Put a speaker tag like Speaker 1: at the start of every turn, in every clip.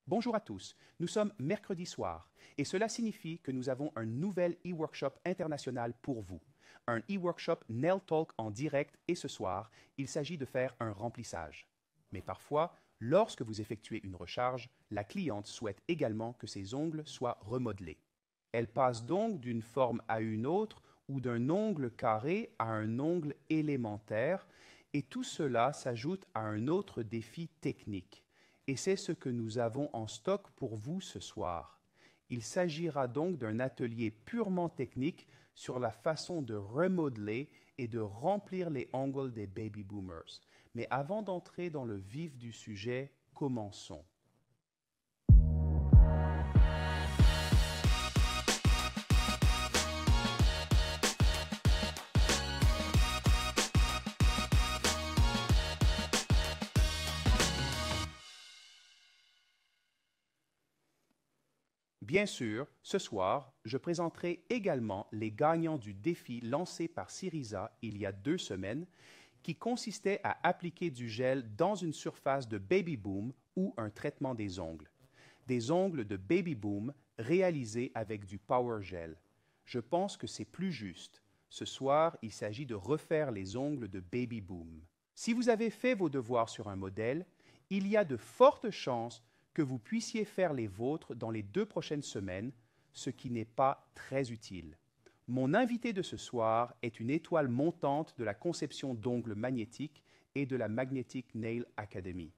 Speaker 1: Bonjour à tous, nous sommes mercredi soir et cela signifie que nous avons un nouvel e-workshop international pour vous. Un e-workshop Nail Talk en direct et ce soir, il s'agit de faire un remplissage. Mais parfois, lorsque vous effectuez une recharge, la cliente souhaite également que ses ongles soient remodelés. Elle passe donc d'une forme à une autre ou d'un ongle carré à un ongle élémentaire et tout cela s'ajoute à un autre défi technique. Et c'est ce que nous avons en stock pour vous ce soir. Il s'agira donc d'un atelier purement technique sur la façon de remodeler et de remplir les ongles des baby boomers. Mais avant d'entrer dans le vif du sujet, commençons. Bien sûr, ce soir, je présenterai également les gagnants du défi lancé par Syriza il y a 2 semaines, qui consistait à appliquer du gel dans une surface de Baby Boom ou un traitement des ongles. Des ongles de Baby Boom réalisés avec du Power Gel. Je pense que c'est plus juste. Ce soir, il s'agit de refaire les ongles de Baby Boom. Si vous avez fait vos devoirs sur un modèle, il y a de fortes chances que vous puissiez faire les vôtres dans les 2 prochaines semaines, ce qui n'est pas très utile. Mon invité de ce soir est une étoile montante de la conception d'ongles magnétiques et de la Magnetic Nail Academy.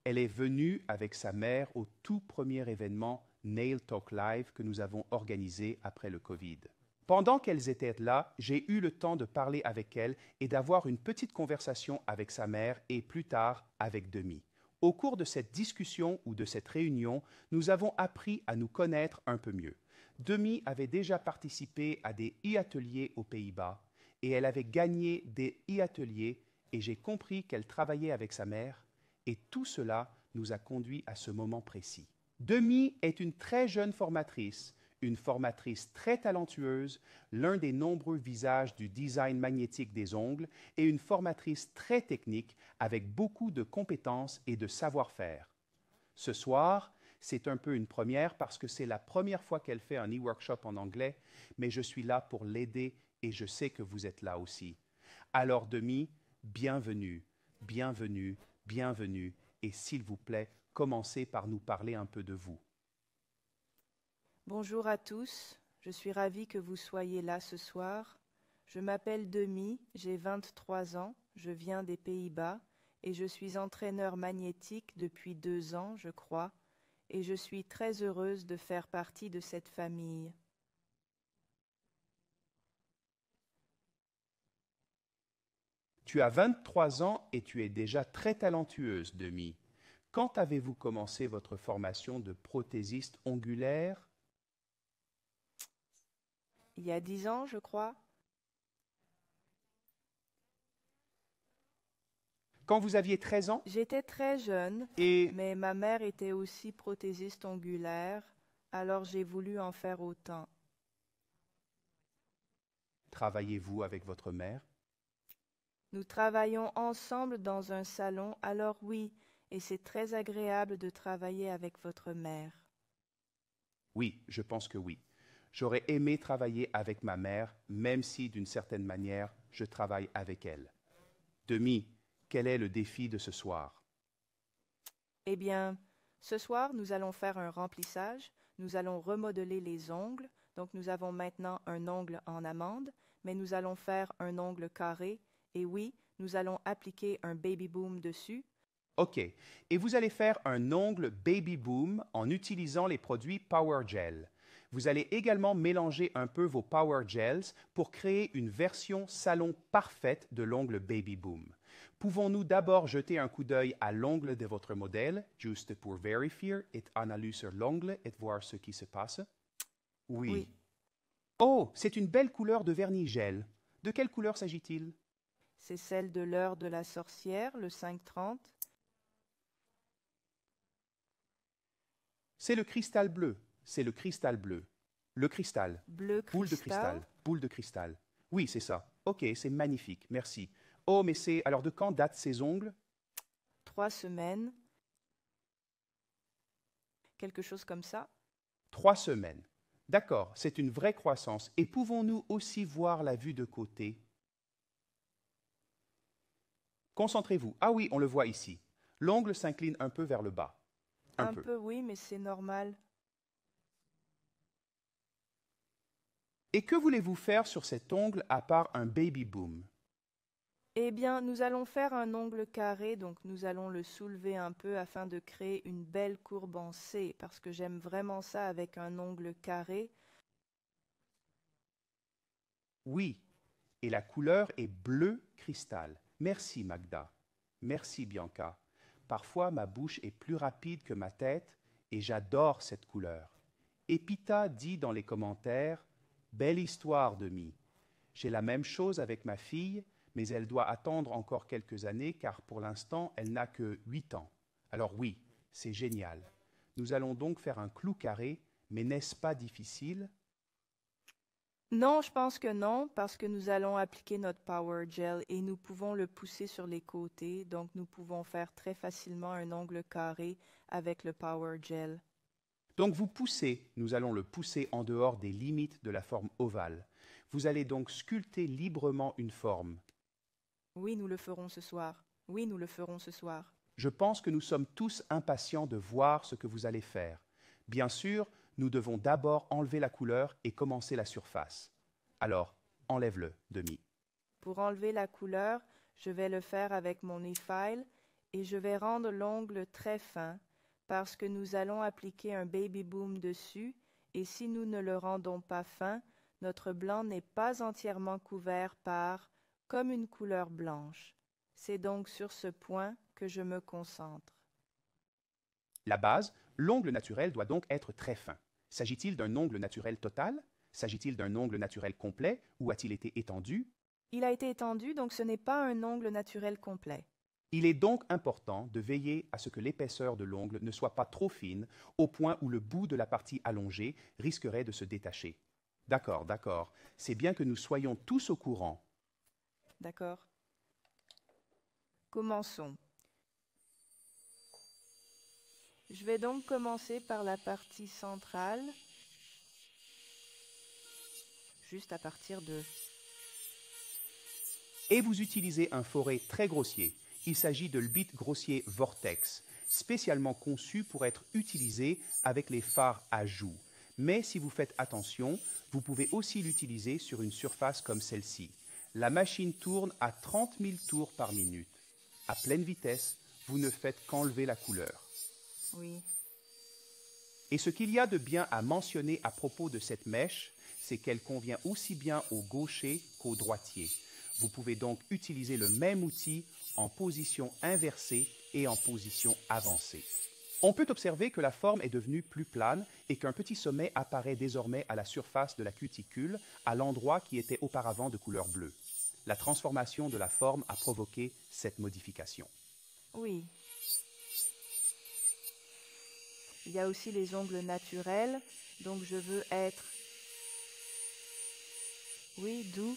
Speaker 1: Elle est venue avec sa mère au tout premier événement Nail Talk Live que nous avons organisé après le Covid. Pendant qu'elles étaient là, j'ai eu le temps de parler avec elle et d'avoir une petite conversation avec sa mère et plus tard avec Demi. Au cours de cette discussion ou de cette réunion, nous avons appris à nous connaître un peu mieux. Demi avait déjà participé à des e-ateliers aux Pays-Bas et elle avait gagné des e-ateliers et j'ai compris qu'elle travaillait avec sa mère et tout cela nous a conduit à ce moment précis. Demi est une très jeune formatrice, une formatrice très talentueuse, l'un des nombreux visages du design magnétique des ongles et une formatrice très technique avec beaucoup de compétences et de savoir-faire. Ce soir, c'est un peu une première parce que c'est la première fois qu'elle fait un e-workshop en anglais, mais je suis là pour l'aider et je sais que vous êtes là aussi. Alors, Demi, bienvenue, bienvenue, bienvenue et s'il vous plaît, commencez par nous parler un peu de vous.
Speaker 2: Bonjour à tous, je suis ravie que vous soyez là ce soir. Je m'appelle Demi, j'ai 23 ans, je viens des Pays-Bas et je suis entraîneur magnétique depuis 2 ans, je crois, et je suis très heureuse de faire partie de cette famille.
Speaker 1: Tu as 23 ans et tu es déjà très talentueuse, Demi. Quand avez-vous commencé votre formation de prothésiste ongulaire?
Speaker 2: Il y a 10 ans, je crois.
Speaker 1: Quand vous aviez 13 ans?
Speaker 2: J'étais très jeune,
Speaker 1: Et
Speaker 2: mais ma mère était aussi prothésiste ongulaire, alors j'ai voulu en faire autant.
Speaker 1: travaillez-vous avec votre mère?
Speaker 2: Nous travaillons ensemble dans un salon, alors oui, et c'est très agréable de travailler avec votre mère.
Speaker 1: Oui, je pense que oui. J'aurais aimé travailler avec ma mère, même si, d'une certaine manière, je travaille avec elle. Demi, quel est le défi de ce soir?
Speaker 2: Eh bien, ce soir, nous allons faire un remplissage, nous allons remodeler les ongles, donc nous avons maintenant un ongle en amande, mais nous allons faire un ongle carré, et oui, nous allons appliquer un baby boom dessus.
Speaker 1: OK. Et vous allez faire un ongle Baby Boom en utilisant les produits Power Gel. Vous allez également mélanger un peu vos Power Gels pour créer une version salon parfaite de l'ongle Baby Boom. Pouvons-nous d'abord jeter un coup d'œil à l'ongle de votre modèle, juste pour vérifier et analyser l'ongle et voir ce qui se passe? Oui.
Speaker 2: Oui,
Speaker 1: Oh, c'est une belle couleur de vernis gel. De quelle couleur s'agit-il?
Speaker 2: c'est celle de l'heure de la sorcière, le 5:30.
Speaker 1: C'est le cristal bleu. C'est le cristal bleu. Le cristal.
Speaker 2: Bleu
Speaker 1: Boule de
Speaker 2: cristal.
Speaker 1: cristal. Boule de cristal. Oui, c'est ça. OK, c'est magnifique. Merci. Oh, mais c'est... Alors, de quand datent ces ongles?
Speaker 2: 3 semaines. quelque chose comme ça.
Speaker 1: 3 semaines. D'accord, c'est une vraie croissance. Et pouvons-nous aussi voir la vue de côté? Concentrez-vous. Ah oui, on le voit ici. L'ongle s'incline un peu vers le bas. Un peu.
Speaker 2: Oui, mais c'est normal.
Speaker 1: Et que voulez-vous faire sur cet ongle à part un baby boom?
Speaker 2: Eh bien, nous allons faire un ongle carré, donc nous allons le soulever un peu afin de créer une belle courbe en C, parce que j'aime vraiment ça avec un ongle carré.
Speaker 1: Oui, et la couleur est bleu cristal. Merci Magda. Merci Bianca. Parfois ma bouche est plus rapide que ma tête et j'adore cette couleur. Epita dit dans les commentaires « Belle histoire, Demi. J'ai la même chose avec ma fille, mais elle doit attendre encore quelques années car pour l'instant elle n'a que 8 ans. Alors oui, c'est génial. Nous allons donc faire un clou carré, mais n'est-ce pas difficile ?»
Speaker 2: Non, je pense que non, parce que nous allons appliquer notre Power Gel et nous pouvons le pousser sur les côtés, donc nous pouvons faire très facilement un ongle carré avec le Power Gel.
Speaker 1: Donc vous poussez, nous allons le pousser en dehors des limites de la forme ovale. Vous allez donc sculpter librement une forme.
Speaker 2: Oui, nous le ferons ce soir. Oui, nous le ferons ce soir.
Speaker 1: Je pense que nous sommes tous impatients de voir ce que vous allez faire. Bien sûr, nous devons d'abord enlever la couleur et commencer la surface. Alors, enlève-le, Demi.
Speaker 2: Pour enlever la couleur, je vais le faire avec mon e-file et je vais rendre l'ongle très fin parce que nous allons appliquer un baby boom dessus et si nous ne le rendons pas fin, notre blanc n'est pas entièrement couvert par comme une couleur blanche. C'est donc sur ce point que je me concentre.
Speaker 1: La base, l'ongle naturel doit donc être très fin. S'agit-il d'un ongle naturel total? S'agit-il d'un ongle naturel complet ou a-t-il été étendu?
Speaker 2: Il a été étendu, donc ce n'est pas un ongle naturel complet.
Speaker 1: Il est donc important de veiller à ce que l'épaisseur de l'ongle ne soit pas trop fine, au point où le bout de la partie allongée risquerait de se détacher. D'accord, d'accord. C'est bien que nous soyons tous au courant.
Speaker 2: D'accord. Commençons. Je vais donc commencer par la partie centrale, juste à partir de...
Speaker 1: Et vous utilisez un forêt très grossier. Il s'agit de l'bit grossier Vortex, spécialement conçu pour être utilisé avec les phares à joue. Mais si vous faites attention, vous pouvez aussi l'utiliser sur une surface comme celle-ci. La machine tourne à 30 000 tours par minute. À pleine vitesse, vous ne faites qu'enlever la couleur.
Speaker 2: Oui.
Speaker 1: Et ce qu'il y a de bien à mentionner à propos de cette mèche, c'est qu'elle convient aussi bien au gaucher qu'au droitier. Vous pouvez donc utiliser le même outil en position inversée et en position avancée. On peut observer que la forme est devenue plus plane et qu'un petit sommet apparaît désormais à la surface de la cuticule, à l'endroit qui était auparavant de couleur bleue. La transformation de la forme a provoqué cette modification.
Speaker 2: Oui. Il y a aussi les ongles naturels, donc je veux être, oui, doux,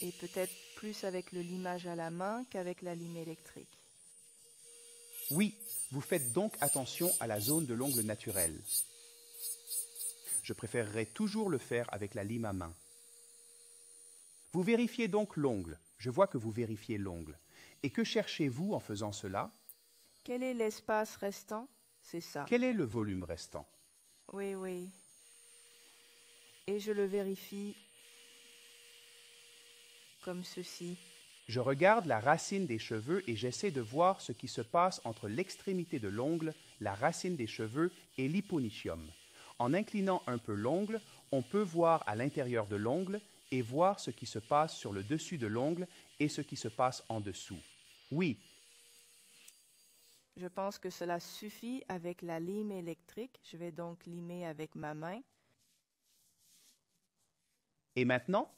Speaker 2: et peut-être plus avec le limage à la main qu'avec la lime électrique.
Speaker 1: Oui, vous faites donc attention à la zone de l'ongle naturel. Je préférerais toujours le faire avec la lime à main. Vous vérifiez donc l'ongle. Je vois que vous vérifiez l'ongle. Et que cherchez-vous en faisant cela?
Speaker 2: Quel est l'espace restant? C'est ça.
Speaker 1: Quel est le volume restant?
Speaker 2: Oui, oui. Et je le vérifie comme ceci.
Speaker 1: Je regarde la racine des cheveux et j'essaie de voir ce qui se passe entre l'extrémité de l'ongle, la racine des cheveux et l'hyponychium. En inclinant un peu l'ongle, on peut voir à l'intérieur de l'ongle et voir ce qui se passe sur le dessus de l'ongle et ce qui se passe en dessous. Oui.
Speaker 2: Je pense que cela suffit avec la lime électrique. Je vais donc limer avec ma main.
Speaker 1: Et maintenant,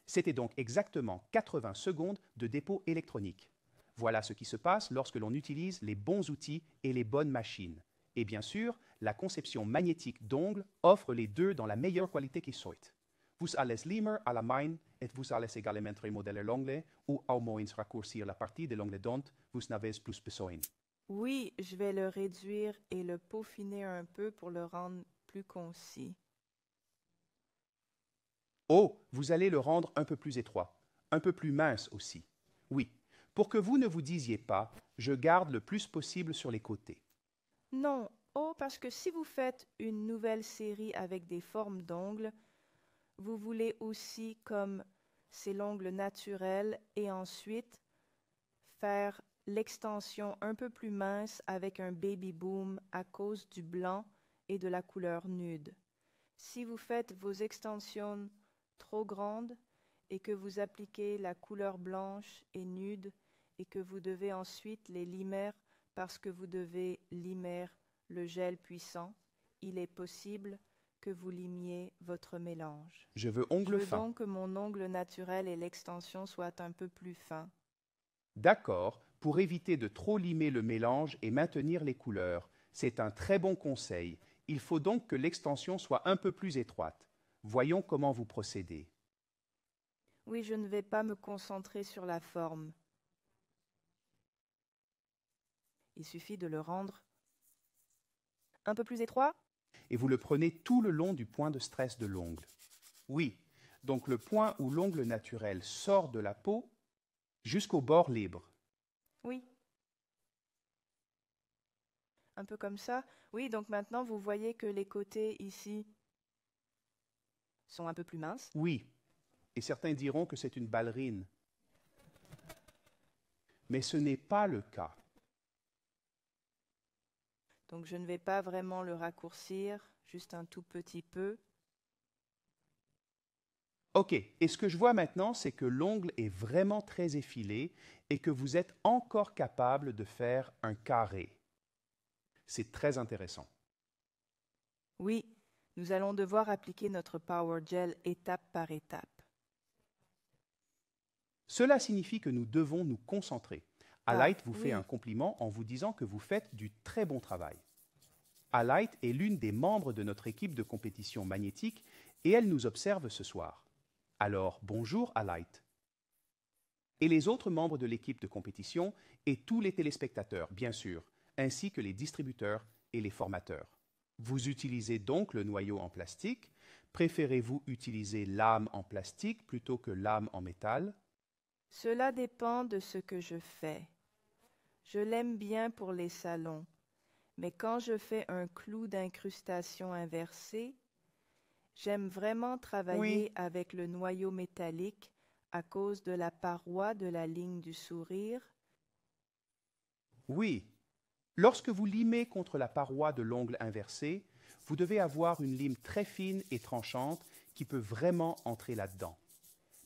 Speaker 1: c'était donc exactement 80 secondes de dépôt électronique. Voilà ce qui se passe lorsque l'on utilise les bons outils et les bonnes machines. Et bien sûr, la conception magnétique d'ongles offre les deux dans la meilleure qualité qui soit. Vous allez limer à la main et vous allez également remodeler l'onglet ou au moins raccourcir la partie de l'onglet dont vous n'avez plus besoin.
Speaker 2: Oui, je vais le réduire et le peaufiner un peu pour le rendre plus concis.
Speaker 1: Oh, vous allez le rendre un peu plus étroit, un peu plus mince aussi. Oui, pour que vous ne vous disiez pas, je garde le plus possible sur les côtés.
Speaker 2: Non, oh, parce que si vous faites une nouvelle série avec des formes d'ongles, vous voulez aussi comme c'est l'ongle naturel et ensuite faire l'extension un peu plus mince avec un baby boom à cause du blanc et de la couleur nude. Si vous faites vos extensions trop grandes et que vous appliquez la couleur blanche et nude et que vous devez ensuite les limer parce que vous devez limer le gel puissant, il est possible que vous limiez votre mélange.
Speaker 1: Je veux
Speaker 2: Je
Speaker 1: ongles
Speaker 2: veux
Speaker 1: fins.
Speaker 2: donc que mon ongle naturel et l'extension soient un peu plus fins.
Speaker 1: D'accord, pour éviter de trop limer le mélange et maintenir les couleurs. C'est un très bon conseil. Il faut donc que l'extension soit un peu plus étroite. Voyons comment vous procédez.
Speaker 2: Oui, je ne vais pas me concentrer sur la forme. Il suffit de le rendre un peu plus étroit.
Speaker 1: Et vous le prenez tout le long du point de stress de l'ongle. Oui, donc le point où l'ongle naturel sort de la peau jusqu'au bord libre.
Speaker 2: Oui. Un peu comme ça. Oui, donc maintenant vous voyez que les côtés ici sont un peu plus minces.
Speaker 1: Oui, et certains diront que c'est une ballerine. Mais ce n'est pas le cas.
Speaker 2: Donc je ne vais pas vraiment le raccourcir, juste un tout petit peu.
Speaker 1: Ok, et ce que je vois maintenant, c'est que l'ongle est vraiment très effilé et que vous êtes encore capable de faire un carré. C'est très intéressant.
Speaker 2: Oui, nous allons devoir appliquer notre Power Gel étape par étape.
Speaker 1: Cela signifie que nous devons nous concentrer. Alight vous fait
Speaker 2: oui.
Speaker 1: un compliment en vous disant que vous faites du très bon travail. Alight est l'une des membres de notre équipe de compétition magnétique et elle nous observe ce soir. Alors, bonjour Alight. Et les autres membres de l'équipe de compétition et tous les téléspectateurs, bien sûr, ainsi que les distributeurs et les formateurs. Vous utilisez donc le noyau en plastique. Préférez-vous utiliser lame en plastique plutôt que lame en métal?
Speaker 2: Cela dépend de ce que je fais. Je l'aime bien pour les salons, mais quand je fais un clou d'incrustation inversé, j'aime vraiment travailler avec le noyau métallique à cause de la paroi de la ligne du sourire.
Speaker 1: Oui. Lorsque vous limez contre la paroi de l'ongle inversé, vous devez avoir une lime très fine et tranchante qui peut vraiment entrer là-dedans.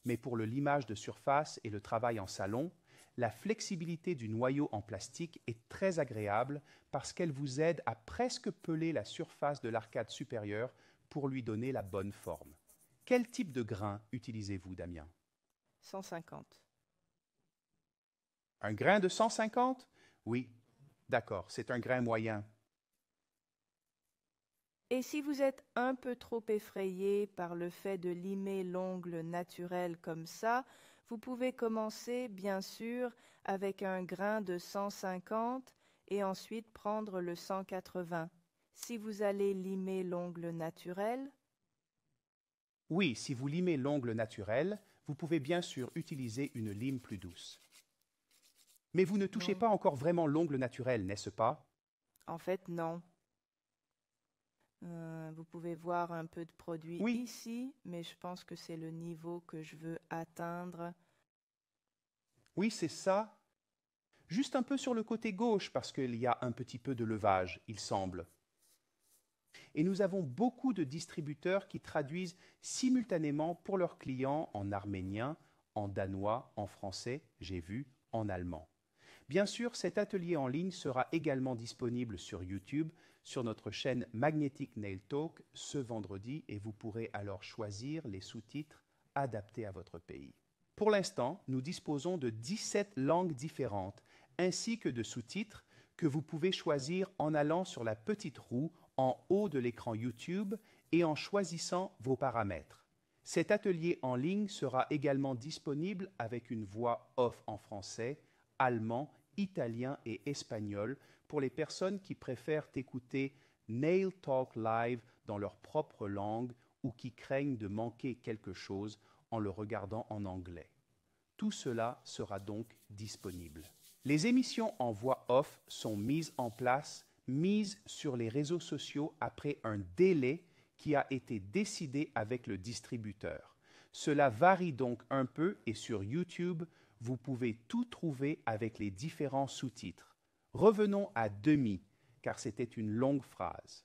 Speaker 1: Mais pour le limage de surface et le travail en salon, la flexibilité du noyau en plastique est très agréable parce qu'elle vous aide à presque peler la surface de l'arcade supérieure pour lui donner la bonne forme. Quel type de grain utilisez-vous, Damien?
Speaker 2: 150.
Speaker 1: Un grain de 150? Oui, d'accord, c'est un grain moyen.
Speaker 2: Et si vous êtes un peu trop effrayé par le fait de limer l'ongle naturel comme ça, vous pouvez commencer, bien sûr, avec un grain de 150 et ensuite prendre le 180. Si vous allez limer l'ongle naturel,
Speaker 1: Oui, si vous limez l'ongle naturel, vous pouvez bien sûr utiliser une lime plus douce. Mais vous ne touchez
Speaker 2: Non.
Speaker 1: pas encore vraiment l'ongle naturel, n'est-ce pas?
Speaker 2: En fait, non. Vous pouvez voir un peu de produit
Speaker 1: Oui.
Speaker 2: ici, mais je pense que c'est le niveau que je veux atteindre.
Speaker 1: Oui, c'est ça. Juste un peu sur le côté gauche parce qu'il y a un petit peu de levage, il semble. Et nous avons beaucoup de distributeurs qui traduisent simultanément pour leurs clients en arménien, en danois, en français, j'ai vu, en allemand. Bien sûr, cet atelier en ligne sera également disponible sur YouTube, sur notre chaîne Magnetic Nail Talk ce vendredi et vous pourrez alors choisir les sous-titres adaptés à votre pays. Pour l'instant, nous disposons de 17 langues différentes ainsi que de sous-titres que vous pouvez choisir en allant sur la petite roue en haut de l'écran YouTube et en choisissant vos paramètres. Cet atelier en ligne sera également disponible avec une voix off en français, allemand italien et espagnol pour les personnes qui préfèrent écouter Nail Talk Live dans leur propre langue ou qui craignent de manquer quelque chose en le regardant en anglais. Tout cela sera donc disponible. Les émissions en voix off sont mises en place, mises sur les réseaux sociaux après un délai qui a été décidé avec le distributeur. Cela varie donc un peu et sur YouTube, vous pouvez tout trouver avec les différents sous-titres. Revenons à demi, car c'était une longue phrase.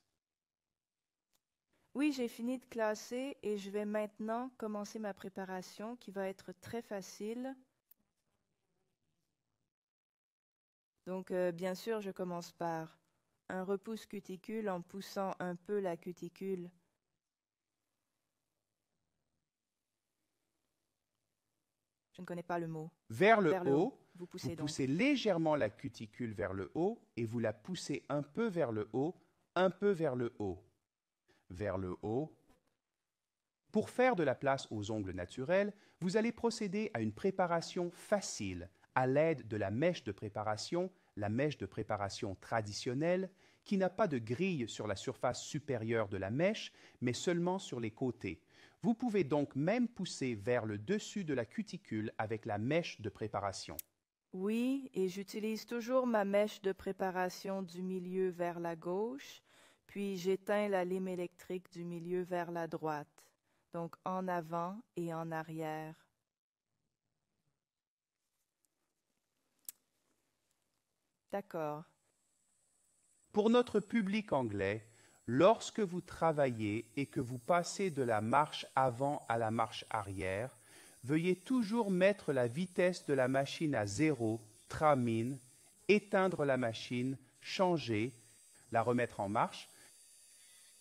Speaker 2: Oui, j'ai fini de classer et je vais maintenant commencer ma préparation qui va être très facile. Donc, bien sûr, je commence par un repousse cuticule en poussant un peu la cuticule. Je ne connais pas le mot.
Speaker 1: Vers le haut,
Speaker 2: vous
Speaker 1: poussez légèrement la cuticule vers le haut et vous la poussez un peu vers le haut, un peu vers le haut. Vers le haut. Pour faire de la place aux ongles naturels, vous allez procéder à une préparation facile à l'aide de la mèche de préparation traditionnelle, qui n'a pas de grille sur la surface supérieure de la mèche, mais seulement sur les côtés. Vous pouvez donc même pousser vers le dessus de la cuticule avec la mèche de préparation.
Speaker 2: Oui, et j'utilise toujours ma mèche de préparation du milieu vers la gauche, puis j'éteins la lime électrique du milieu vers la droite, donc en avant et en arrière. D'accord.
Speaker 1: Pour notre public anglais, lorsque vous travaillez et que vous passez de la marche avant à la marche arrière, veuillez toujours mettre la vitesse de la machine à 0, tramine, éteindre la machine, changer, la remettre en marche,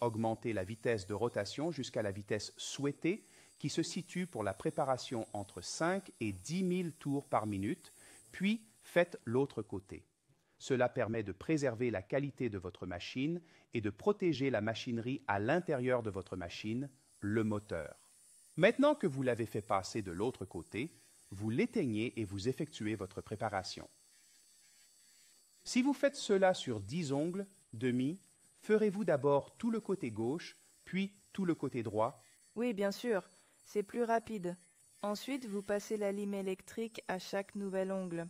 Speaker 1: augmenter la vitesse de rotation jusqu'à la vitesse souhaitée qui se situe pour la préparation entre 5 et 10 000 tours par minute, puis faites l'autre côté. Cela permet de préserver la qualité de votre machine et de protéger la machinerie à l'intérieur de votre machine, le moteur. Maintenant que vous l'avez fait passer de l'autre côté, vous l'éteignez et vous effectuez votre préparation. Si vous faites cela sur 10 ongles, demi, ferez-vous d'abord tout le côté gauche, puis tout le côté droit?
Speaker 2: Oui, bien sûr, c'est plus rapide. Ensuite, vous passez la lime électrique à chaque nouvel ongle.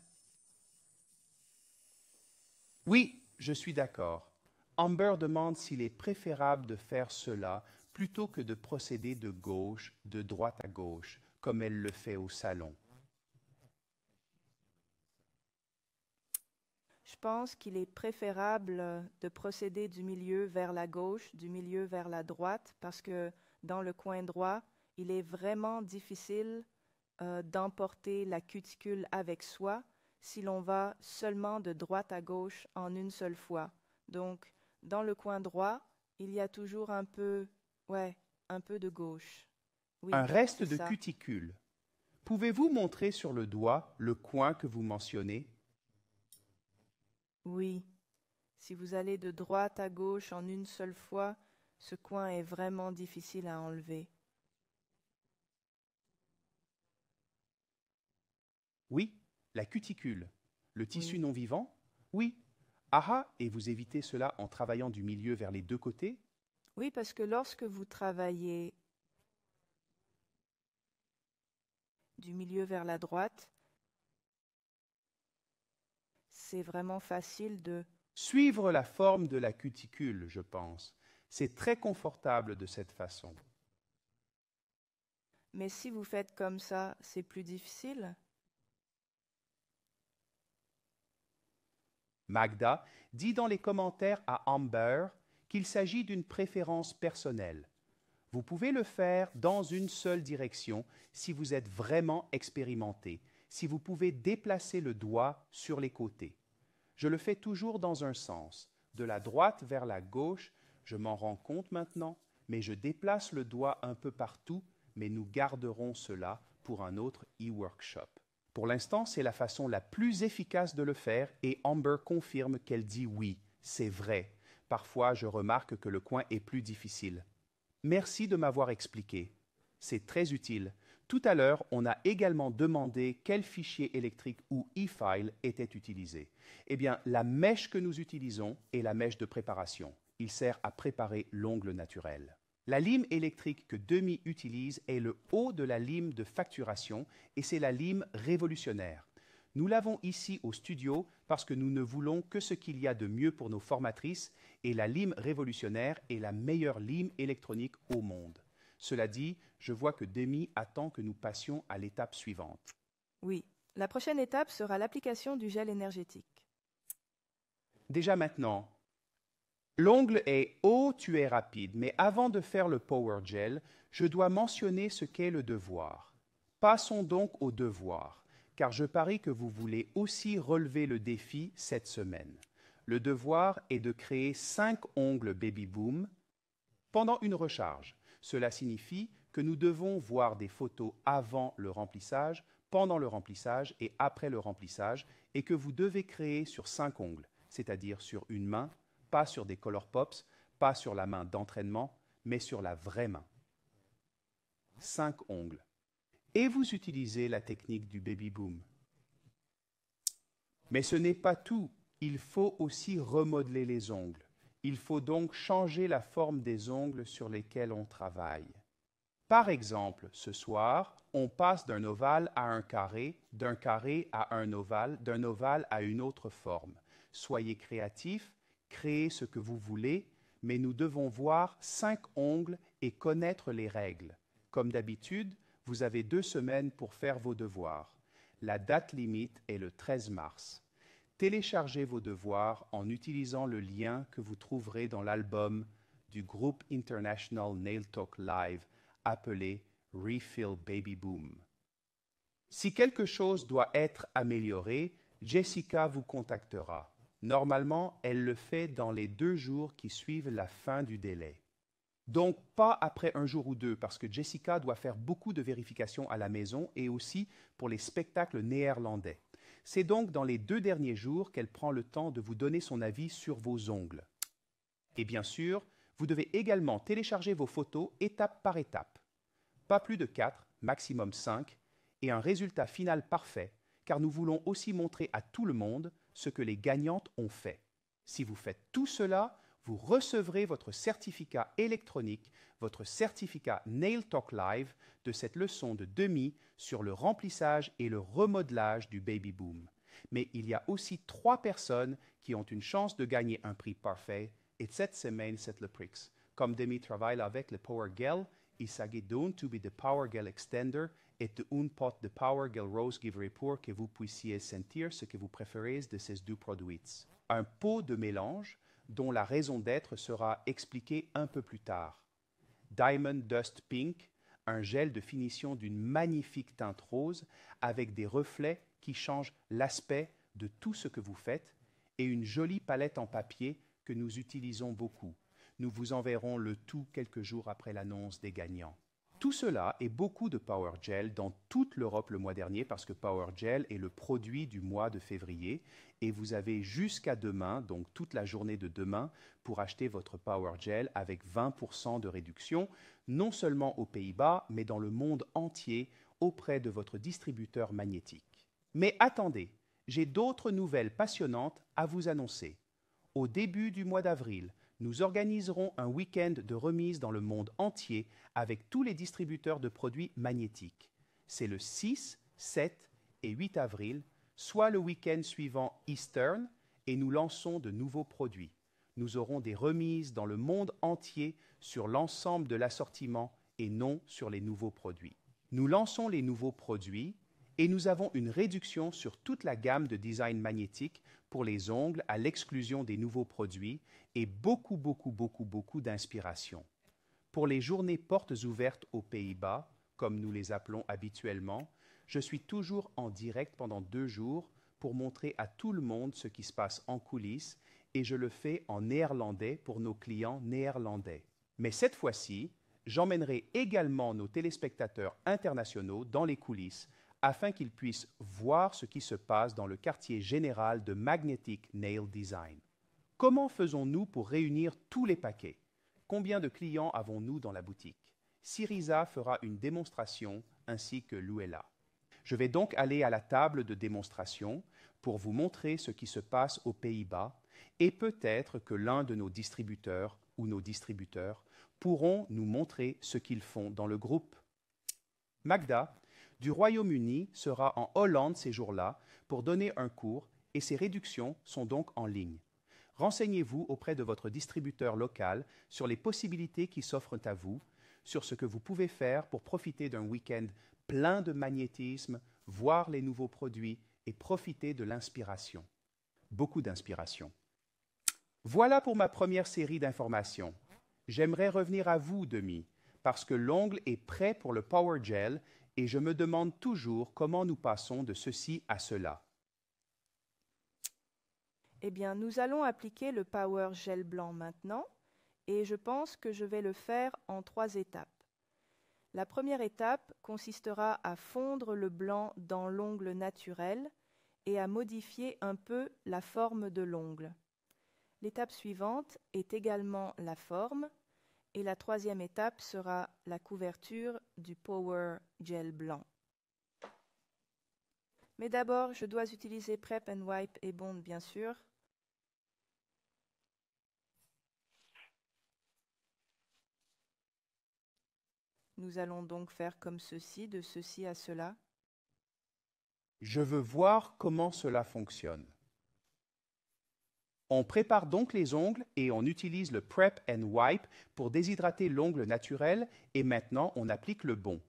Speaker 1: Oui, je suis d'accord. Amber demande s'il est préférable de faire cela plutôt que de procéder de gauche, de droite à gauche, comme elle le fait au salon.
Speaker 2: Je pense qu'il est préférable de procéder du milieu vers la gauche, du milieu vers la droite, parce que dans le coin droit, il est vraiment difficile d'emporter la cuticule avec soi si l'on va seulement de droite à gauche en une seule fois. Donc, dans le coin droit, il y a toujours un peu de gauche. Oui,
Speaker 1: un reste
Speaker 2: c'est
Speaker 1: de
Speaker 2: ça.
Speaker 1: cuticule. Pouvez-vous montrer sur le doigt le coin que vous mentionnez?
Speaker 2: Oui. Si vous allez de droite à gauche en une seule fois, ce coin est vraiment difficile à enlever.
Speaker 1: Oui, la cuticule. Le tissu
Speaker 2: Oui.
Speaker 1: non vivant? Oui. Ah, et vous évitez cela en travaillant du milieu vers les deux côtés?
Speaker 2: Oui, parce que lorsque vous travaillez du milieu vers la droite, c'est vraiment facile de...
Speaker 1: Suivre la forme de la cuticule, je pense. C'est très confortable de cette façon.
Speaker 2: Mais si vous faites comme ça, c'est plus difficile.
Speaker 1: Magda dit dans les commentaires à Amber qu'il s'agit d'une préférence personnelle. Vous pouvez le faire dans une seule direction si vous êtes vraiment expérimenté, si vous pouvez déplacer le doigt sur les côtés. Je le fais toujours dans un sens, de la droite vers la gauche, je m'en rends compte maintenant, mais je déplace le doigt un peu partout, mais nous garderons cela pour un autre e-workshop. Pour l'instant, c'est la façon la plus efficace de le faire et Amber confirme qu'elle dit oui, c'est vrai. Parfois, je remarque que le coin est plus difficile. Merci de m'avoir expliqué. C'est très utile. Tout à l'heure, on a également demandé quel fichier électrique ou e-file était utilisé. Eh bien, la mèche que nous utilisons est la mèche de préparation. Il sert à préparer l'ongle naturel. La lime électrique que Demi utilise est le haut de la lime de facturation et c'est la lime révolutionnaire. Nous l'avons ici au studio parce que nous ne voulons que ce qu'il y a de mieux pour nos formatrices et la lime révolutionnaire est la meilleure lime électronique au monde. Cela dit, je vois que Demi attend que nous passions à l'étape suivante.
Speaker 2: Oui, la prochaine étape sera l'application du gel énergétique.
Speaker 1: Déjà maintenant, l'ongle est « Oh, tu es rapide », mais avant de faire le Power Gel, je dois mentionner ce qu'est le devoir. Passons donc au devoir, car je parie que vous voulez aussi relever le défi cette semaine. Le devoir est de créer 5 ongles Baby Boom pendant une recharge. Cela signifie que nous devons voir des photos avant le remplissage, pendant le remplissage et après le remplissage, et que vous devez créer sur 5 ongles, c'est-à-dire sur une main, pas sur des Color Pops, pas sur la main d'entraînement, mais sur la vraie main. 5 ongles. Et vous utilisez la technique du Baby Boom. Mais ce n'est pas tout, il faut aussi remodeler les ongles. Il faut donc changer la forme des ongles sur lesquels on travaille. Par exemple, ce soir, on passe d'un ovale à un carré, d'un carré à un ovale, d'un ovale à une autre forme. Soyez créatifs, créez ce que vous voulez, mais nous devons voir 5 ongles et connaître les règles. Comme d'habitude, vous avez 2 semaines pour faire vos devoirs. La date limite est le 13 mars. Téléchargez vos devoirs en utilisant le lien que vous trouverez dans l'album du groupe International Nail Talk Live appelé Refill Baby Boom. Si quelque chose doit être amélioré, Jessica vous contactera. Normalement, elle le fait dans les 2 jours qui suivent la fin du délai. Donc, pas après 1 jour ou 2, parce que Jessica doit faire beaucoup de vérifications à la maison et aussi pour les spectacles néerlandais. C'est donc dans les 2 derniers jours qu'elle prend le temps de vous donner son avis sur vos ongles. Et bien sûr, vous devez également télécharger vos photos étape par étape. Pas plus de 4, maximum 5, et un résultat final parfait, car nous voulons aussi montrer à tout le monde ce que les gagnantes ont fait. Si vous faites tout cela, vous recevrez votre certificat électronique, votre certificat Nail Talk Live de cette leçon de Demi sur le remplissage et le remodelage du Baby Boom. Mais il y a aussi 3 personnes qui ont une chance de gagner un prix parfait et cette semaine, c'est le prix. Comme Demi travaille avec le Power Gel, il s'agit d'un tube de Power Gel Extender et d'un pot de Power Gel Rose Giveaway pour que vous puissiez sentir ce que vous préférez de ces 2 produits. Un pot de mélange dont la raison d'être sera expliquée un peu plus tard. Diamond Dust Pink, un gel de finition d'une magnifique teinte rose avec des reflets qui changent l'aspect de tout ce que vous faites et une jolie palette en papier que nous utilisons beaucoup. Nous vous enverrons le tout quelques jours après l'annonce des gagnants. Tout cela et beaucoup de Power Gel dans toute l'Europe le mois dernier parce que Power Gel est le produit du mois de février et vous avez jusqu'à demain, donc toute la journée de demain, pour acheter votre Power Gel avec 20% de réduction, non seulement aux Pays-Bas, mais dans le monde entier auprès de votre distributeur magnétique. Mais attendez, j'ai d'autres nouvelles passionnantes à vous annoncer. Au début du mois d'avril, nous organiserons un week-end de remise dans le monde entier avec tous les distributeurs de produits magnétiques. C'est le 6, 7 et 8 avril, soit le week-end suivant Eastern, et nous lançons de nouveaux produits. Nous aurons des remises dans le monde entier sur l'ensemble de l'assortiment et non sur les nouveaux produits. Nous lançons les nouveaux produits et nous avons une réduction sur toute la gamme de design magnétique pour les ongles à l'exclusion des nouveaux produits et beaucoup d'inspiration. Pour les journées portes ouvertes aux Pays-Bas, comme nous les appelons habituellement, je suis toujours en direct pendant 2 jours pour montrer à tout le monde ce qui se passe en coulisses et je le fais en néerlandais pour nos clients néerlandais. Mais cette fois-ci, j'emmènerai également nos téléspectateurs internationaux dans les coulisses afin qu'ils puissent voir ce qui se passe dans le quartier général de Magnetic Nail Design. Comment faisons-nous pour réunir tous les paquets? Combien de clients avons-nous dans la boutique? Syriza fera une démonstration ainsi que Luella. Je vais donc aller à la table de démonstration pour vous montrer ce qui se passe aux Pays-Bas et peut-être que l'un de nos distributeurs ou nos distributeurs pourront nous montrer ce qu'ils font dans le groupe. Magda, du Royaume-Uni, sera en Hollande ces jours-là pour donner un cours et ces réductions sont donc en ligne. Renseignez-vous auprès de votre distributeur local sur les possibilités qui s'offrent à vous, sur ce que vous pouvez faire pour profiter d'un week-end plein de magnétisme, voir les nouveaux produits et profiter de l'inspiration. Beaucoup d'inspiration. Voilà pour ma première série d'informations. J'aimerais revenir à vous, Demi, parce que l'ongle est prêt pour le Power Gel et je me demande toujours comment nous passons de ceci à cela.
Speaker 2: Eh bien, nous allons appliquer le Power Gel blanc maintenant et je pense que je vais le faire en 3 étapes. La première étape consistera à fondre le blanc dans l'ongle naturel et à modifier un peu la forme de l'ongle. L'étape suivante est également la forme et la 3e étape sera la couverture du Power Gel blanc. Mais d'abord, je dois utiliser Prep and Wipe et Bond, bien sûr. Nous allons donc faire comme ceci, de ceci à cela.
Speaker 1: Je veux voir comment cela fonctionne. On prépare donc les ongles et on utilise le Prep and Wipe pour déshydrater l'ongle naturel et maintenant on applique le bon.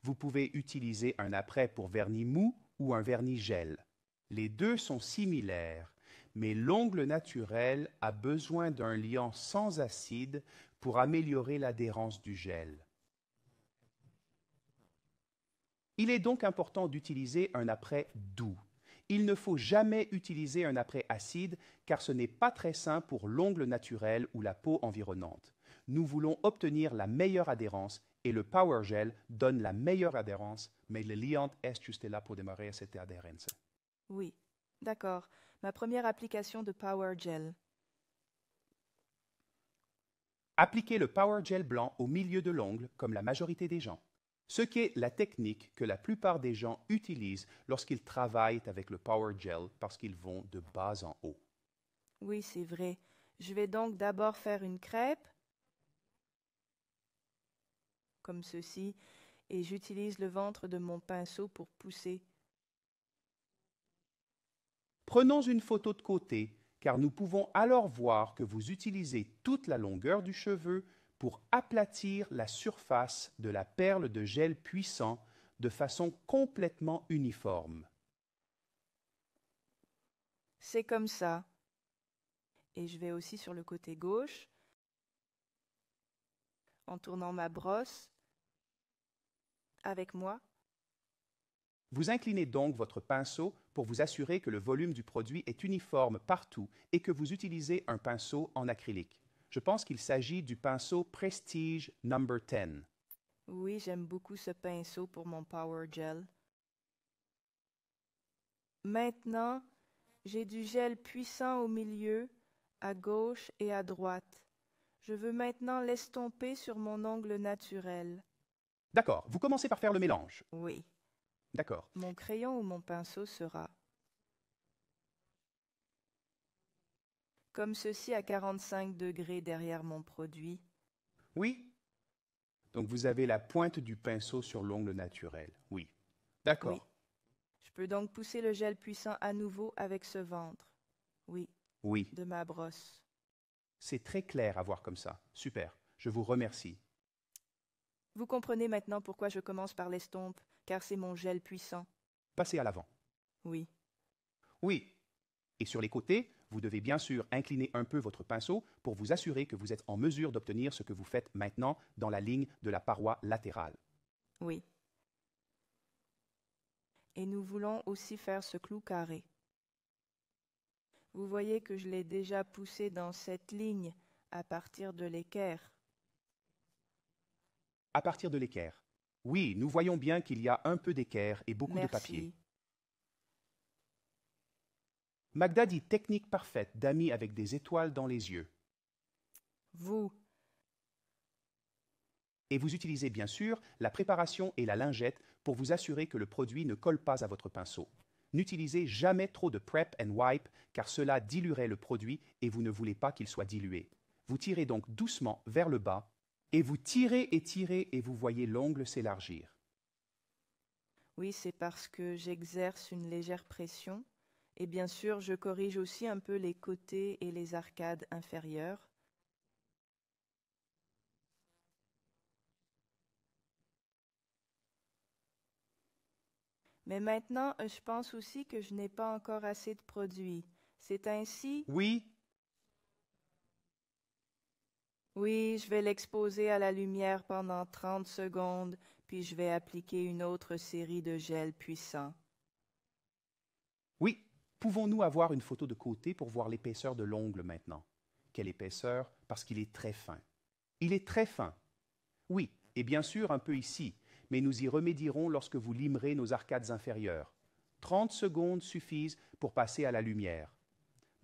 Speaker 1: Vous pouvez utiliser un apprêt pour vernis mou ou un vernis gel. Les deux sont similaires, mais l'ongle naturel a besoin d'un liant sans acide pour améliorer l'adhérence du gel. Il est donc important d'utiliser un apprêt doux. Il ne faut jamais utiliser un apprêt acide car ce n'est pas très sain pour l'ongle naturel ou la peau environnante. Nous voulons obtenir la meilleure adhérence et le Power Gel donne la meilleure adhérence, mais le liant est juste là pour démarrer cette adhérence.
Speaker 2: Oui, d'accord. Ma première application de Power Gel.
Speaker 1: Appliquez le Power Gel blanc au milieu de l'ongle comme la majorité des gens. Ce qui est la technique que la plupart des gens utilisent lorsqu'ils travaillent avec le Power Gel parce qu'ils vont de bas en haut.
Speaker 2: Oui, c'est vrai. Je vais donc d'abord faire une crêpe, comme ceci, et j'utilise le ventre de mon pinceau pour pousser.
Speaker 1: Prenons une photo de côté, car nous pouvons alors voir que vous utilisez toute la longueur du cheveu pour aplatir la surface de la perle de gel puissant de façon complètement uniforme.
Speaker 2: C'est comme ça. Et je vais aussi sur le côté gauche, en tournant ma brosse avec moi.
Speaker 1: Vous inclinez donc votre pinceau pour vous assurer que le volume du produit est uniforme partout et que vous utilisez un pinceau en acrylique. Je pense qu'il s'agit du pinceau Prestige No. 10.
Speaker 2: Oui, j'aime beaucoup ce pinceau pour mon Power Gel. Maintenant, j'ai du gel puissant au milieu, à gauche et à droite. Je veux maintenant l'estomper sur mon ongle naturel.
Speaker 1: D'accord, vous commencez par faire le mélange.
Speaker 2: Oui.
Speaker 1: D'accord.
Speaker 2: Mon crayon ou mon pinceau sera comme ceci à 45 degrés derrière mon produit.
Speaker 1: Oui. Donc vous avez la pointe du pinceau sur l'ongle naturel. Oui. D'accord.
Speaker 2: Oui. Je peux donc pousser le gel puissant à nouveau avec ce ventre. Oui.
Speaker 1: Oui.
Speaker 2: De ma brosse.
Speaker 1: C'est très clair à voir comme ça. Super. Je vous remercie.
Speaker 2: Vous comprenez maintenant pourquoi je commence par l'estompe, car c'est mon gel puissant.
Speaker 1: Passez à l'avant.
Speaker 2: Oui.
Speaker 1: Oui. Et sur les côtés, vous devez bien sûr incliner un peu votre pinceau pour vous assurer que vous êtes en mesure d'obtenir ce que vous faites maintenant dans la ligne de la paroi latérale.
Speaker 2: Oui. Et nous voulons aussi faire ce clou carré. Vous voyez que je l'ai déjà poussé dans cette ligne à partir de l'équerre.
Speaker 1: À partir de l'équerre. Oui, nous voyons bien qu'il y a un peu d'équerre et beaucoup de papier.
Speaker 2: Merci.
Speaker 1: Magda dit technique parfaite d'amis avec des étoiles dans les yeux.
Speaker 2: Vous.
Speaker 1: Et vous utilisez bien sûr la préparation et la lingette pour vous assurer que le produit ne colle pas à votre pinceau. N'utilisez jamais trop de prep and wipe car cela diluerait le produit et vous ne voulez pas qu'il soit dilué. Vous tirez donc doucement vers le bas et vous tirez et vous voyez l'ongle s'élargir.
Speaker 2: Oui, c'est parce que j'exerce une légère pression. Et bien sûr, je corrige aussi un peu les côtés et les arcades inférieures. Mais maintenant, je pense aussi que je n'ai pas encore assez de produits. C'est ainsi?
Speaker 1: Oui,
Speaker 2: Oui, je vais l'exposer à la lumière pendant 30 secondes, puis je vais appliquer une autre série de gels puissants.
Speaker 1: oui. Pouvons-nous avoir une photo de côté pour voir l'épaisseur de l'ongle maintenant? Quelle épaisseur? Parce qu'il est très fin. Il est très fin. Oui, et bien sûr un peu ici, mais nous y remédierons lorsque vous limerez nos arcades inférieures. 30 secondes suffisent pour passer à la lumière.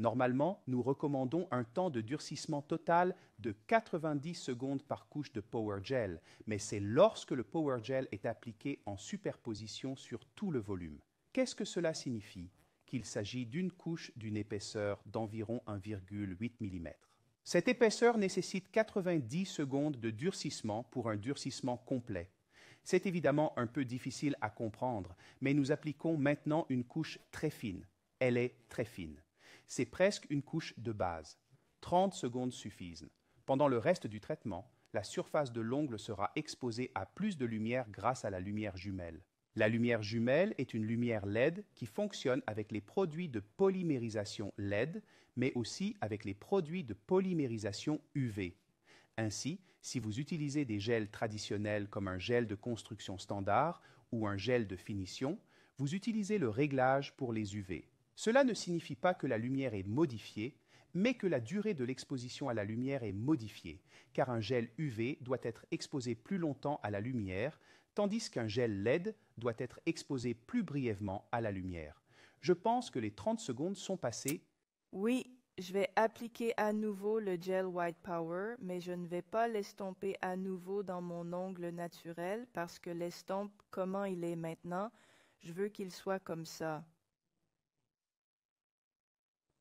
Speaker 1: Normalement, nous recommandons un temps de durcissement total de 90 secondes par couche de Power Gel, mais c'est lorsque le Power Gel est appliqué en superposition sur tout le volume. Qu'est-ce que cela signifie? Qu'il s'agit d'une couche d'une épaisseur d'environ 1,8 mm. Cette épaisseur nécessite 90 secondes de durcissement pour un durcissement complet. C'est évidemment un peu difficile à comprendre, mais nous appliquons maintenant une couche très fine. Elle est très fine. C'est presque une couche de base. 30 secondes suffisent. Pendant le reste du traitement, la surface de l'ongle sera exposée à plus de lumière grâce à la lumière jumelle. La lumière jumelle est une lumière LED qui fonctionne avec les produits de polymérisation LED, mais aussi avec les produits de polymérisation UV. Ainsi, si vous utilisez des gels traditionnels comme un gel de construction standard ou un gel de finition, vous utilisez le réglage pour les UV. Cela ne signifie pas que la lumière est modifiée, mais que la durée de l'exposition à la lumière est modifiée, car un gel UV doit être exposé plus longtemps à la lumière, tandis qu'un gel LED doit être exposé plus brièvement à la lumière. Je pense que les 30 secondes sont passées.
Speaker 2: Oui, je vais appliquer à nouveau le gel White Power, mais je ne vais pas l'estomper à nouveau dans mon ongle naturel parce que l'estompe, comment il est maintenant, je veux qu'il soit comme ça.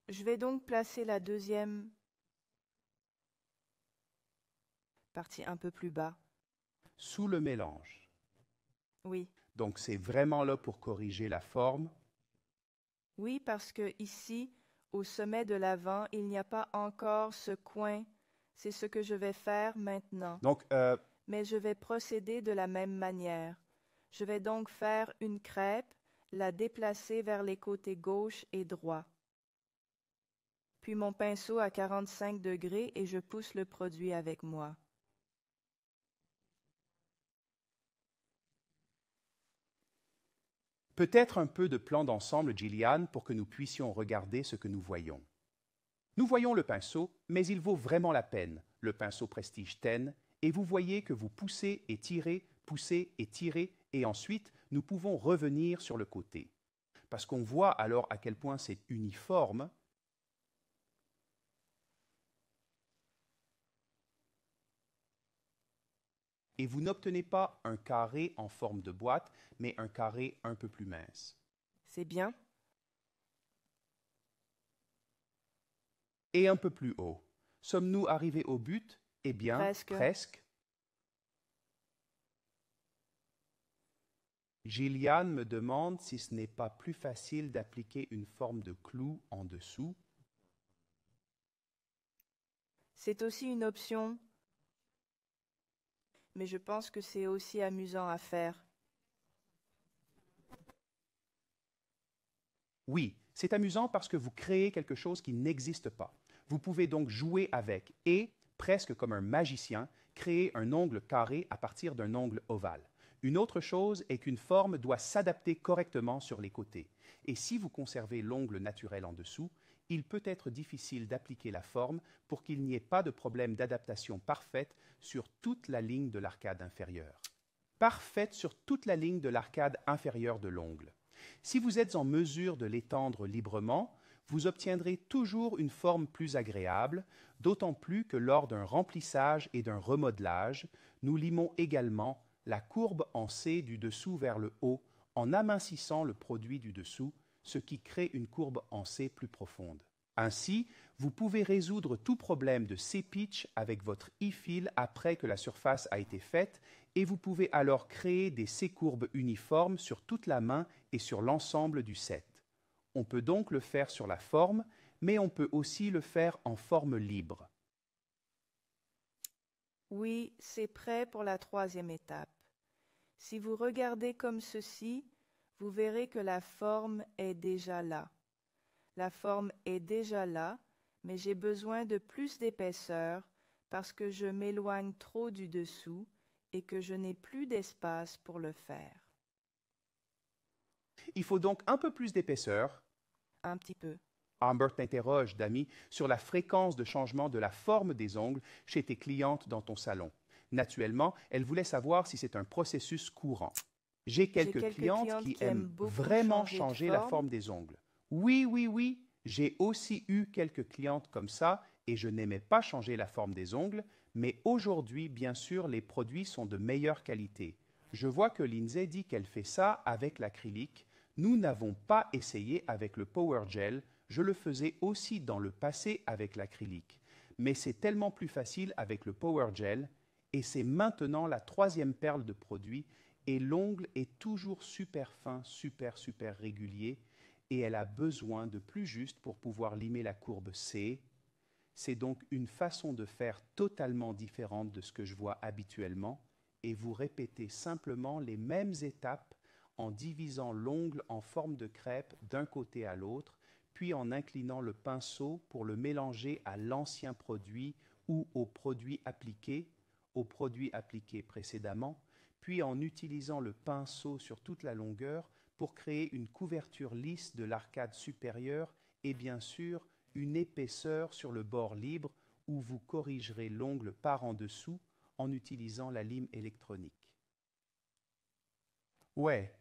Speaker 2: Je vais donc placer la deuxième partie un peu plus bas.
Speaker 1: Sous le mélange.
Speaker 2: Oui.
Speaker 1: Donc c'est vraiment là pour corriger la forme.
Speaker 2: Oui, parce que ici, au sommet de l'avant, il n'y a pas encore ce coin. C'est ce que je vais faire maintenant.
Speaker 1: Donc,
Speaker 2: Mais je vais procéder de la même manière. Je vais donc faire une crêpe, la déplacer vers les côtés gauche et droit. Puis mon pinceau à 45 degrés et je pousse le produit avec moi.
Speaker 1: peut-être un peu de plan d'ensemble, Gillian, pour que nous puissions regarder ce que nous voyons. Nous voyons le pinceau, mais il vaut vraiment la peine, le pinceau Prestige 10, et vous voyez que vous poussez, et ensuite nous pouvons revenir sur le côté. Parce qu'on voit alors à quel point c'est uniforme. Et vous n'obtenez pas un carré en forme de boîte, mais un carré un peu plus mince.
Speaker 2: C'est bien.
Speaker 1: Et un peu plus haut. Sommes-nous arrivés au but? Eh bien, presque. Gillian me demande si ce n'est pas plus facile d'appliquer une forme de clou en dessous.
Speaker 2: C'est aussi une option, mais je pense que c'est aussi amusant à faire.
Speaker 1: Oui, c'est amusant parce que vous créez quelque chose qui n'existe pas. Vous pouvez donc jouer avec et, presque comme un magicien, créer un ongle carré à partir d'un ongle ovale. Une autre chose est qu'une forme doit s'adapter correctement sur les côtés. Et si vous conservez l'ongle naturel en dessous, il peut être difficile d'appliquer la forme pour qu'il n'y ait pas de problème d'adaptation parfaite sur toute la ligne de l'arcade inférieure. Parfaite sur toute la ligne de l'arcade inférieure de l'ongle. Si vous êtes en mesure de l'étendre librement, vous obtiendrez toujours une forme plus agréable, d'autant plus que lors d'un remplissage et d'un remodelage, nous limons également la courbe en C du dessous vers le haut en amincissant le produit du dessous, ce qui crée une courbe en C plus profonde. Ainsi, vous pouvez résoudre tout problème de C-pitch avec votre e-fil après que la surface a été faite et vous pouvez alors créer des C-courbes uniformes sur toute la main et sur l'ensemble du set. On peut donc le faire sur la forme, mais on peut aussi le faire en forme libre.
Speaker 2: Oui, c'est prêt pour la troisième étape. Si vous regardez comme ceci, vous verrez que la forme est déjà là. La forme est déjà là, mais j'ai besoin de plus d'épaisseur parce que je m'éloigne trop du dessous et que je n'ai plus d'espace pour le faire.
Speaker 1: Il faut donc un peu plus d'épaisseur.
Speaker 2: Un petit peu.
Speaker 1: Amber t'interroge, Dami, sur la fréquence de changement de la forme des ongles chez tes clientes dans ton salon. Naturellement, elle voulait savoir si c'est un processus courant. J'ai quelques clientes qui aiment vraiment changer la forme des ongles. Oui, j'ai aussi eu quelques clientes comme ça et je n'aimais pas changer la forme des ongles, mais aujourd'hui, bien sûr, les produits sont de meilleure qualité. Je vois que Lindsay dit qu'elle fait ça avec l'acrylique. Nous n'avons pas essayé avec le Power Gel. Je le faisais aussi dans le passé avec l'acrylique. Mais c'est tellement plus facile avec le Power Gel et c'est maintenant la troisième perle de produit et l'ongle est toujours super fin, super régulier et elle a besoin de plus juste pour pouvoir limer la courbe C. C'est donc une façon de faire totalement différente de ce que je vois habituellement et vous répétez simplement les mêmes étapes en divisant l'ongle en forme de crêpe d'un côté à l'autre, puis en inclinant le pinceau pour le mélanger à l'ancien produit ou au produit appliqué précédemment, puis en utilisant le pinceau sur toute la longueur pour créer une couverture lisse de l'arcade supérieure et bien sûr une épaisseur sur le bord libre où vous corrigerez l'ongle par en dessous en utilisant la lime électronique. Ouais.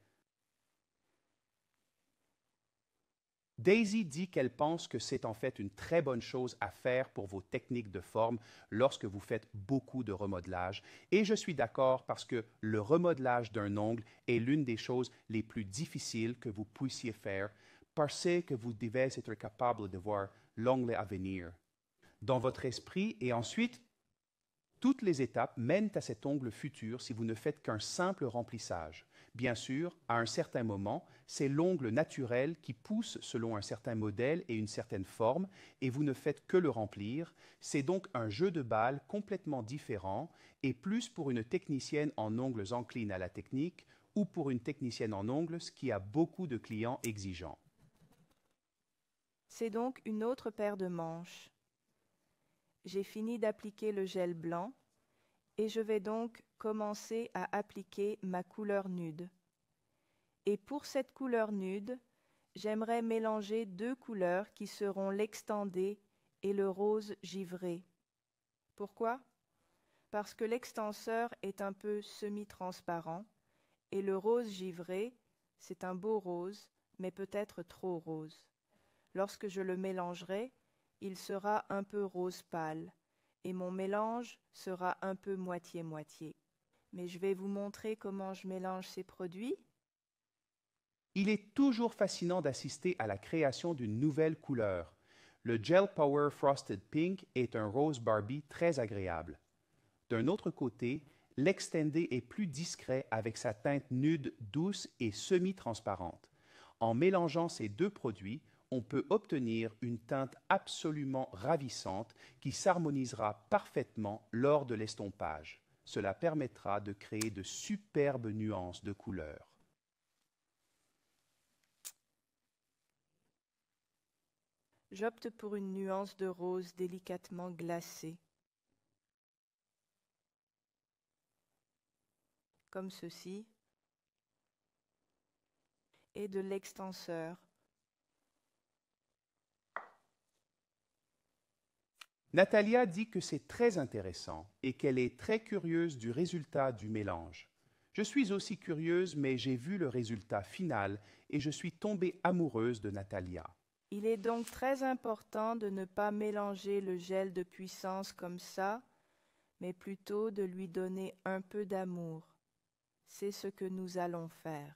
Speaker 1: Daisy dit qu'elle pense que c'est en fait une très bonne chose à faire pour vos techniques de forme lorsque vous faites beaucoup de remodelage. Et je suis d'accord parce que le remodelage d'un ongle est l'une des choses les plus difficiles que vous puissiez faire parce que vous devez être capable de voir l'ongle à venir dans votre esprit et ensuite toutes les étapes mènent à cet ongle futur si vous ne faites qu'un simple remplissage. Bien sûr, à un certain moment, c'est l'ongle naturel qui pousse selon un certain modèle et une certaine forme, et vous ne faites que le remplir. C'est donc un jeu de balles complètement différent, et plus pour une technicienne en ongles encline à la technique, ou pour une technicienne en ongles qui a beaucoup de clients exigeants.
Speaker 2: C'est donc une autre paire de manches. J'ai fini d'appliquer le gel blanc et je vais donc commencer à appliquer ma couleur nude. Et pour cette couleur nude, j'aimerais mélanger deux couleurs qui seront l'extendé et le rose givré. Pourquoi? Parce que l'extenseur est un peu semi-transparent et le rose givré, c'est un beau rose, mais peut-être trop rose. Lorsque je le mélangerai, il sera un peu rose pâle, et mon mélange sera un peu moitié-moitié. Mais je vais vous montrer comment je mélange ces produits.
Speaker 1: Il est toujours fascinant d'assister à la création d'une nouvelle couleur. Le Gel Power Frosted Pink est un rose Barbie très agréable. D'un autre côté, l'Extendé est plus discret avec sa teinte nude, douce et semi-transparente. En mélangeant ces deux produits, on peut obtenir une teinte absolument ravissante qui s'harmonisera parfaitement lors de l'estompage. Cela permettra de créer de superbes nuances de couleurs.
Speaker 2: J'opte pour une nuance de rose délicatement glacée, comme ceci, et de l'extenseur.
Speaker 1: Natalia dit que c'est très intéressant et qu'elle est très curieuse du résultat du mélange. Je suis aussi curieuse, mais j'ai vu le résultat final et je suis tombée amoureuse de Natalia.
Speaker 2: Il est donc très important de ne pas mélanger le gel de puissance comme ça, mais plutôt de lui donner un peu d'amour. C'est ce que nous allons faire.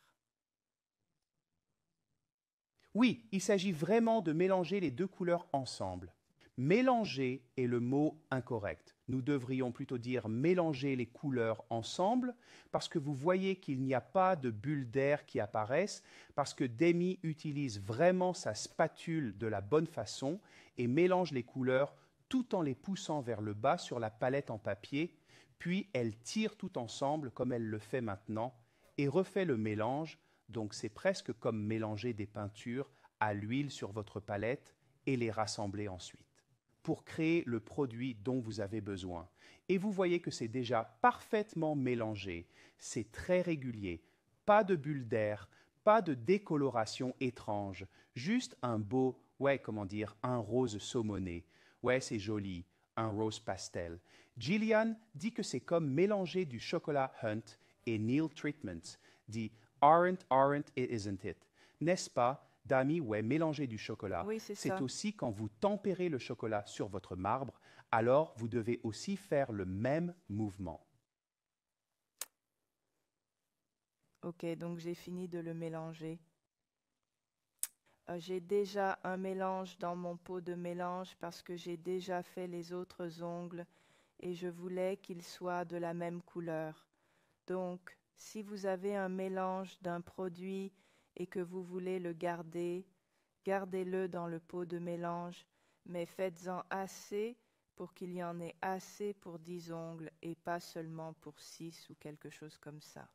Speaker 1: Oui, il s'agit vraiment de mélanger les deux couleurs ensemble. Mélanger est le mot incorrect. Nous devrions plutôt dire mélanger les couleurs ensemble parce que vous voyez qu'il n'y a pas de bulles d'air qui apparaissent parce que Demi utilise vraiment sa spatule de la bonne façon et mélange les couleurs tout en les poussant vers le bas sur la palette en papier, puis elle tire tout ensemble comme elle le fait maintenant et refait le mélange, donc c'est presque comme mélanger des peintures à l'huile sur votre palette et les rassembler ensuite pour créer le produit dont vous avez besoin. Et vous voyez que c'est déjà parfaitement mélangé, c'est très régulier, pas de bulles d'air, pas de décoloration étrange, juste un beau, un rose saumoné. Ouais, c'est joli, un rose pastel. Gillian dit que c'est comme mélanger du chocolat Hunt et Neil Treatments, dit aren't it, isn't it? N'est-ce pas? Dami, ouais, mélanger du chocolat.
Speaker 2: Oui, c'est
Speaker 1: C'est
Speaker 2: ça.
Speaker 1: aussi quand vous tempérez le chocolat sur votre marbre, alors vous devez aussi faire le même mouvement.
Speaker 2: Ok, donc j'ai fini de le mélanger. J'ai déjà un mélange dans mon pot de mélange parce que j'ai déjà fait les autres ongles et je voulais qu'ils soient de la même couleur. Donc, si vous avez un mélange d'un produit et que vous voulez le garder, gardez-le dans le pot de mélange, mais faites-en assez pour qu'il y en ait assez pour 10 ongles et pas seulement pour 6 ou quelque chose comme ça.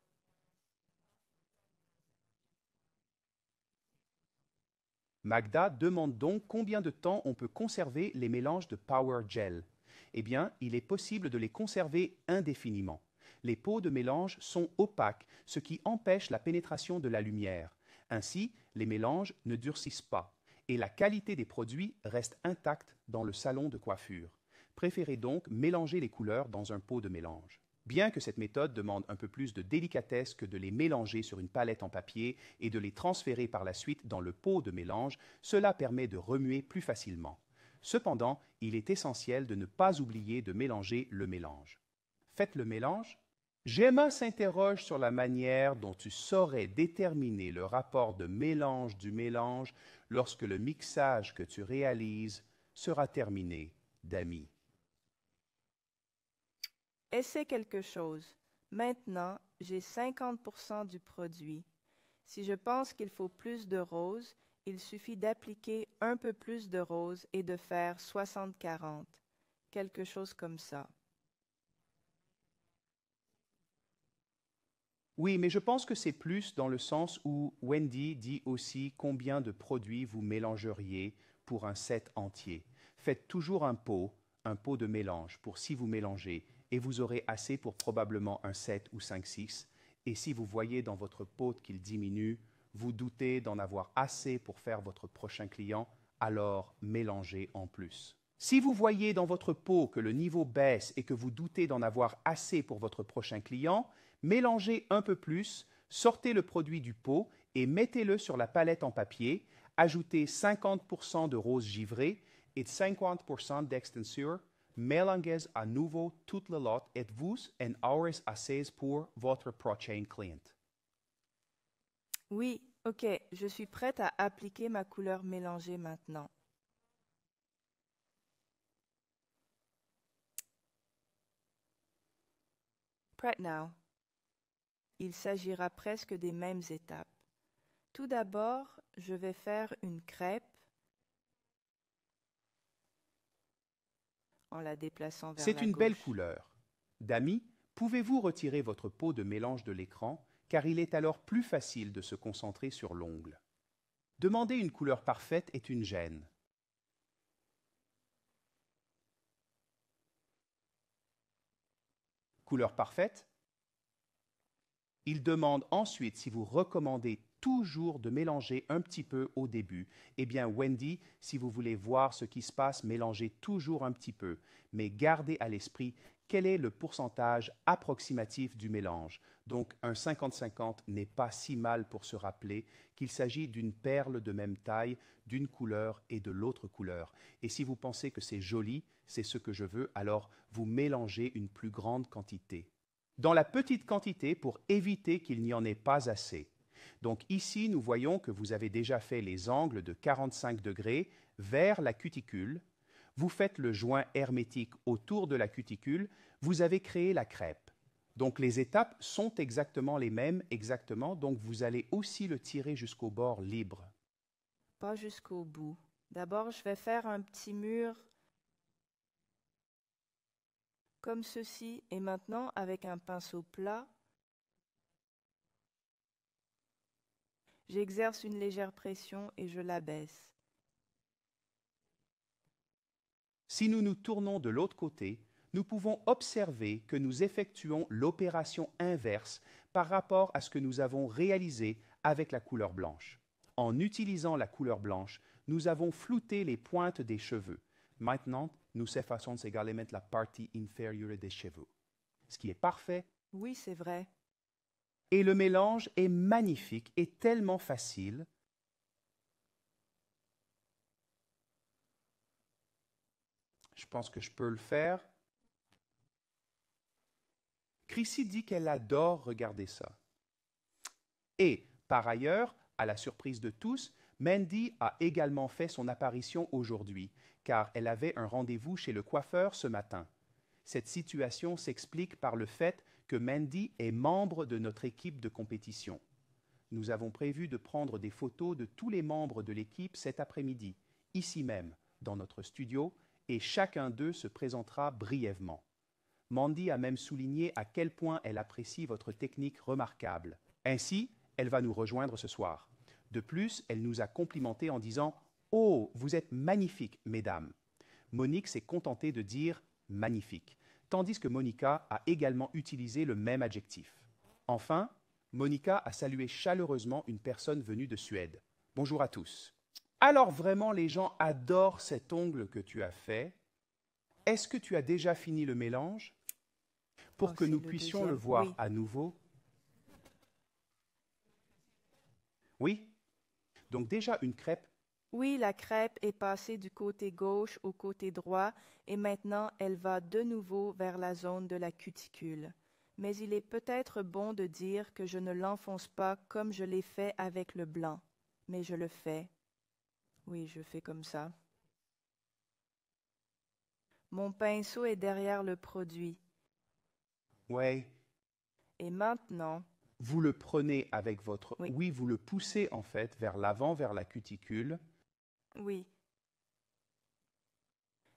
Speaker 1: Magda demande donc combien de temps on peut conserver les mélanges de Power Gel. Eh bien, il est possible de les conserver indéfiniment. Les pots de mélange sont opaques, ce qui empêche la pénétration de la lumière. Ainsi, les mélanges ne durcissent pas et la qualité des produits reste intacte dans le salon de coiffure. Préférez donc mélanger les couleurs dans un pot de mélange. Bien que cette méthode demande un peu plus de délicatesse que de les mélanger sur une palette en papier et de les transférer par la suite dans le pot de mélange, cela permet de remuer plus facilement. Cependant, il est essentiel de ne pas oublier de mélanger le mélange. Faites le mélange. Gemma s'interroge sur la manière dont tu saurais déterminer le rapport de mélange du mélange lorsque le mixage que tu réalises sera terminé, Dami.
Speaker 2: Essaie quelque chose. Maintenant, j'ai 50% du produit. Si je pense qu'il faut plus de rose, il suffit d'appliquer un peu plus de rose et de faire 60-40. Quelque chose comme ça.
Speaker 1: Oui, mais je pense que c'est plus dans le sens où Wendy dit aussi combien de produits vous mélangeriez pour un set entier. Faites toujours un pot de mélange pour si vous mélangez, et vous aurez assez pour probablement un 7 ou 5, 6. Et si vous voyez dans votre pot qu'il diminue, vous doutez d'en avoir assez pour faire votre prochain client, alors mélangez en plus. Si vous voyez dans votre pot que le niveau baisse et que vous doutez d'en avoir assez pour votre prochain client, mélangez un peu plus, sortez le produit du pot et mettez-le sur la palette en papier, ajoutez 50% de rose givré et 50% d'extensure, mélangez à nouveau tout le lot et vous en aurez assez pour votre prochain client.
Speaker 2: Oui, ok, je suis prête à appliquer ma couleur mélangée maintenant. Prête now. Il s'agira presque des mêmes étapes. Tout d'abord, je vais faire une crêpe en la déplaçant vers
Speaker 1: C'est
Speaker 2: la
Speaker 1: une belle
Speaker 2: gauche.
Speaker 1: couleur. Dami, pouvez-vous retirer votre pot de mélange de l'écran car il est alors plus facile de se concentrer sur l'ongle. Demander une couleur parfaite est une gêne. Couleur parfaite. Il demande ensuite si vous recommandez toujours de mélanger un petit peu au début. Eh bien, Wendy, si vous voulez voir ce qui se passe, mélangez toujours un petit peu, mais gardez à l'esprit quel est le pourcentage approximatif du mélange. Donc, un 50-50 n'est pas si mal pour se rappeler qu'il s'agit d'une perle de même taille, d'une couleur et de l'autre couleur. Et si vous pensez que c'est joli, c'est ce que je veux, alors vous mélangez une plus grande quantité. Dans la petite quantité pour éviter qu'il n'y en ait pas assez. Donc ici, nous voyons que vous avez déjà fait les angles de 45 degrés vers la cuticule. Vous faites le joint hermétique autour de la cuticule. Vous avez créé la crêpe. Donc les étapes sont exactement les mêmes, exactement. Donc vous allez aussi le tirer jusqu'au bord libre.
Speaker 2: Pas jusqu'au bout. D'abord, je vais faire un petit mur comme ceci, et maintenant, avec un pinceau plat, j'exerce une légère pression et je l'abaisse.
Speaker 1: Si nous nous tournons de l'autre côté, nous pouvons observer que nous effectuons l'opération inverse par rapport à ce que nous avons réalisé avec la couleur blanche. En utilisant la couleur blanche, nous avons flouté les pointes des cheveux. Maintenant, nous effaçons également la partie inférieure des cheveux, ce qui est parfait.
Speaker 2: Oui, c'est vrai.
Speaker 1: Et le mélange est magnifique et tellement facile. Je pense que je peux le faire. Chrissy dit qu'elle adore regarder ça. Et, par ailleurs, à la surprise de tous, Mandy a également fait son apparition aujourd'hui, car elle avait un rendez-vous chez le coiffeur ce matin. Cette situation s'explique par le fait que Mandy est membre de notre équipe de compétition. Nous avons prévu de prendre des photos de tous les membres de l'équipe cet après-midi, ici même, dans notre studio, et chacun d'eux se présentera brièvement. Mandy a même souligné à quel point elle apprécie votre technique remarquable. Ainsi, elle va nous rejoindre ce soir. De plus, elle nous a complimenté en disant « Oh, vous êtes magnifiques, mesdames !» Monique s'est contentée de dire « magnifique », tandis que Monica a également utilisé le même adjectif. Enfin, Monica a salué chaleureusement une personne venue de Suède. Bonjour à tous. Alors vraiment, les gens adorent cet ongle que tu as fait. Est-ce que tu as déjà fini le mélange? Pour que nous puissions le voir à nouveau. Oui? Donc déjà une crêpe.
Speaker 2: Oui, la crêpe est passée du côté gauche au côté droit et maintenant elle va de nouveau vers la zone de la cuticule. Mais il est peut-être bon de dire que je ne l'enfonce pas comme je l'ai fait avec le blanc, mais je le fais. Oui, je fais comme ça. Mon pinceau est derrière le produit.
Speaker 1: Oui.
Speaker 2: Et maintenant,
Speaker 1: vous le prenez avec votre...
Speaker 2: Oui.
Speaker 1: Oui, vous le poussez en fait vers l'avant, vers la cuticule.
Speaker 2: Oui.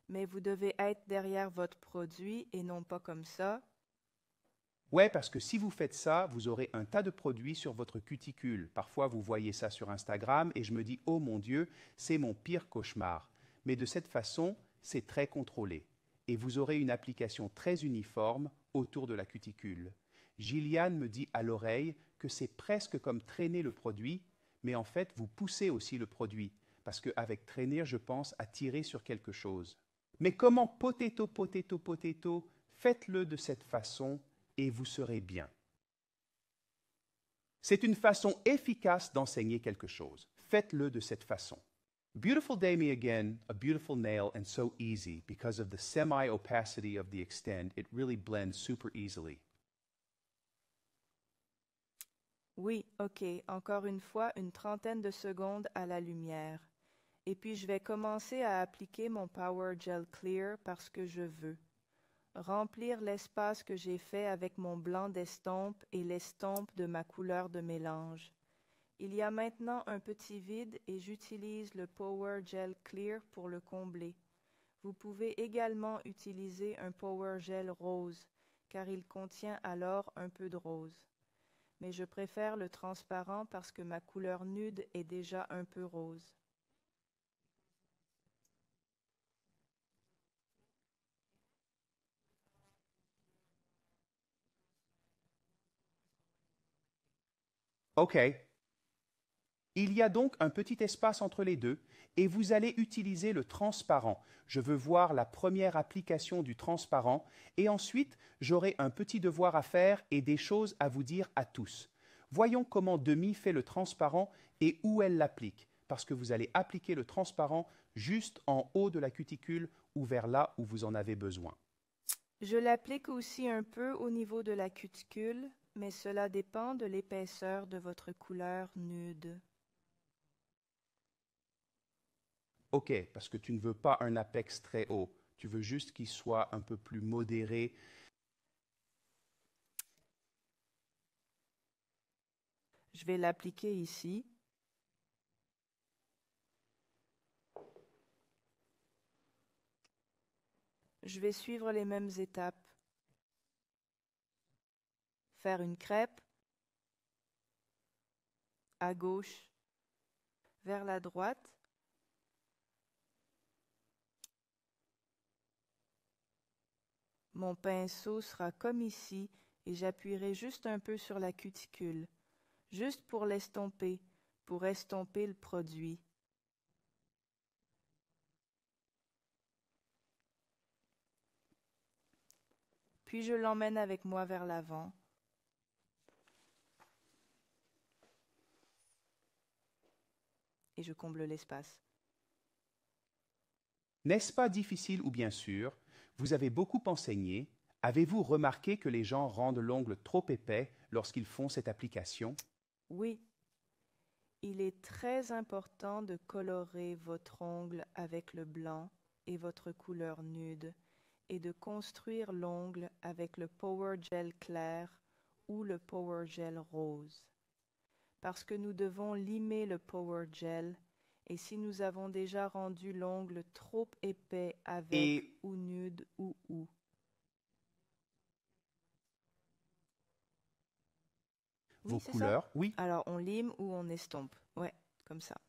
Speaker 2: Mais vous devez être derrière votre produit et non pas comme ça.
Speaker 1: Ouais, parce que si vous faites ça, vous aurez un tas de produits sur votre cuticule. Parfois, vous voyez ça sur Instagram et je me dis, oh mon Dieu, c'est mon pire cauchemar. Mais de cette façon, c'est très contrôlé. Et vous aurez une application très uniforme autour de la cuticule. Gilliane me dit à l'oreille que c'est presque comme traîner le produit, mais en fait, vous poussez aussi le produit, parce qu'avec traîner, je pense à tirer sur quelque chose. Mais comment potato, potato, potato, faites-le de cette façon et vous serez bien. C'est une façon efficace d'enseigner quelque chose. Faites-le de cette façon. Beautiful day me again, a beautiful nail and so easy because of the semi-opacity of the extend. It really blends super easily.
Speaker 2: Oui, ok, encore une fois, une trentaine de secondes à la lumière. Et puis je vais commencer à appliquer mon Power Gel Clear parce que je veux. Remplir l'espace que j'ai fait avec mon blanc d'estompe et l'estompe de ma couleur de mélange. Il y a maintenant un petit vide et j'utilise le Power Gel Clear pour le combler. Vous pouvez également utiliser un Power Gel rose, car il contient alors un peu de rose. Mais je préfère le transparent parce que ma couleur nude est déjà un peu rose.
Speaker 1: OK. Il y a donc un petit espace entre les deux et vous allez utiliser le transparent. Je veux voir la première application du transparent et ensuite j'aurai un petit devoir à faire et des choses à vous dire à tous. Voyons comment Demi fait le transparent et où elle l'applique, parce que vous allez appliquer le transparent juste en haut de la cuticule ou vers là où vous en avez besoin.
Speaker 2: Je l'applique aussi un peu au niveau de la cuticule, mais cela dépend de l'épaisseur de votre couleur nude.
Speaker 1: OK, parce que tu ne veux pas un apex très haut, tu veux juste qu'il soit un peu plus modéré.
Speaker 2: Je vais l'appliquer ici. Je vais suivre les mêmes étapes. Faire une crêpe à gauche vers la droite. Mon pinceau sera comme ici et j'appuierai juste un peu sur la cuticule, juste pour l'estomper, pour estomper le produit. Puis je l'emmène avec moi vers l'avant. Et je comble l'espace.
Speaker 1: N'est-ce pas difficile ou bien sûr? Vous avez beaucoup enseigné. Avez-vous remarqué que les gens rendent l'ongle trop épais lorsqu'ils font cette application?
Speaker 2: Oui, il est très important de colorer votre ongle avec le blanc et votre couleur nude et de construire l'ongle avec le Power Gel clair ou le Power Gel rose. Parce que nous devons limer le Power Gel et si nous avons déjà rendu l'ongle trop épais avec
Speaker 1: Et
Speaker 2: ou nude ou.
Speaker 1: vos
Speaker 2: Oui, c'est ça.
Speaker 1: couleurs, oui.
Speaker 2: Alors on lime ou on estompe. Ouais, comme ça.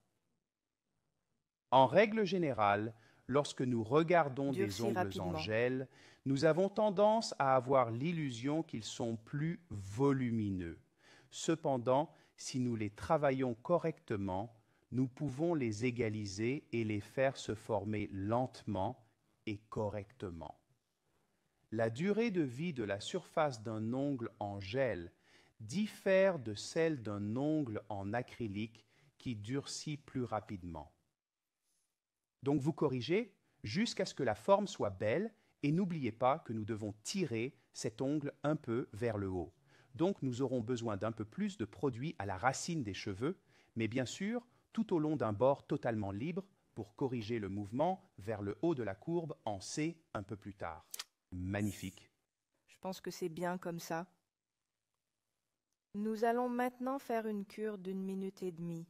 Speaker 1: En règle générale, lorsque nous regardons des
Speaker 2: Durcir
Speaker 1: ongles en
Speaker 2: rapidement.
Speaker 1: gel, nous avons tendance à avoir l'illusion qu'ils sont plus volumineux. Cependant, si nous les travaillons correctement, nous pouvons les égaliser et les faire se former lentement et correctement. La durée de vie de la surface d'un ongle en gel diffère de celle d'un ongle en acrylique qui durcit plus rapidement. Donc vous corrigez jusqu'à ce que la forme soit belle et n'oubliez pas que nous devons tirer cet ongle un peu vers le haut. Donc nous aurons besoin d'un peu plus de produit à la racine des cheveux, mais bien sûr tout au long d'un bord totalement libre pour corriger le mouvement vers le haut de la courbe en C un peu plus tard. Magnifique.
Speaker 2: Je pense que c'est bien comme ça. Nous allons maintenant faire une cure d'1 minute et demie.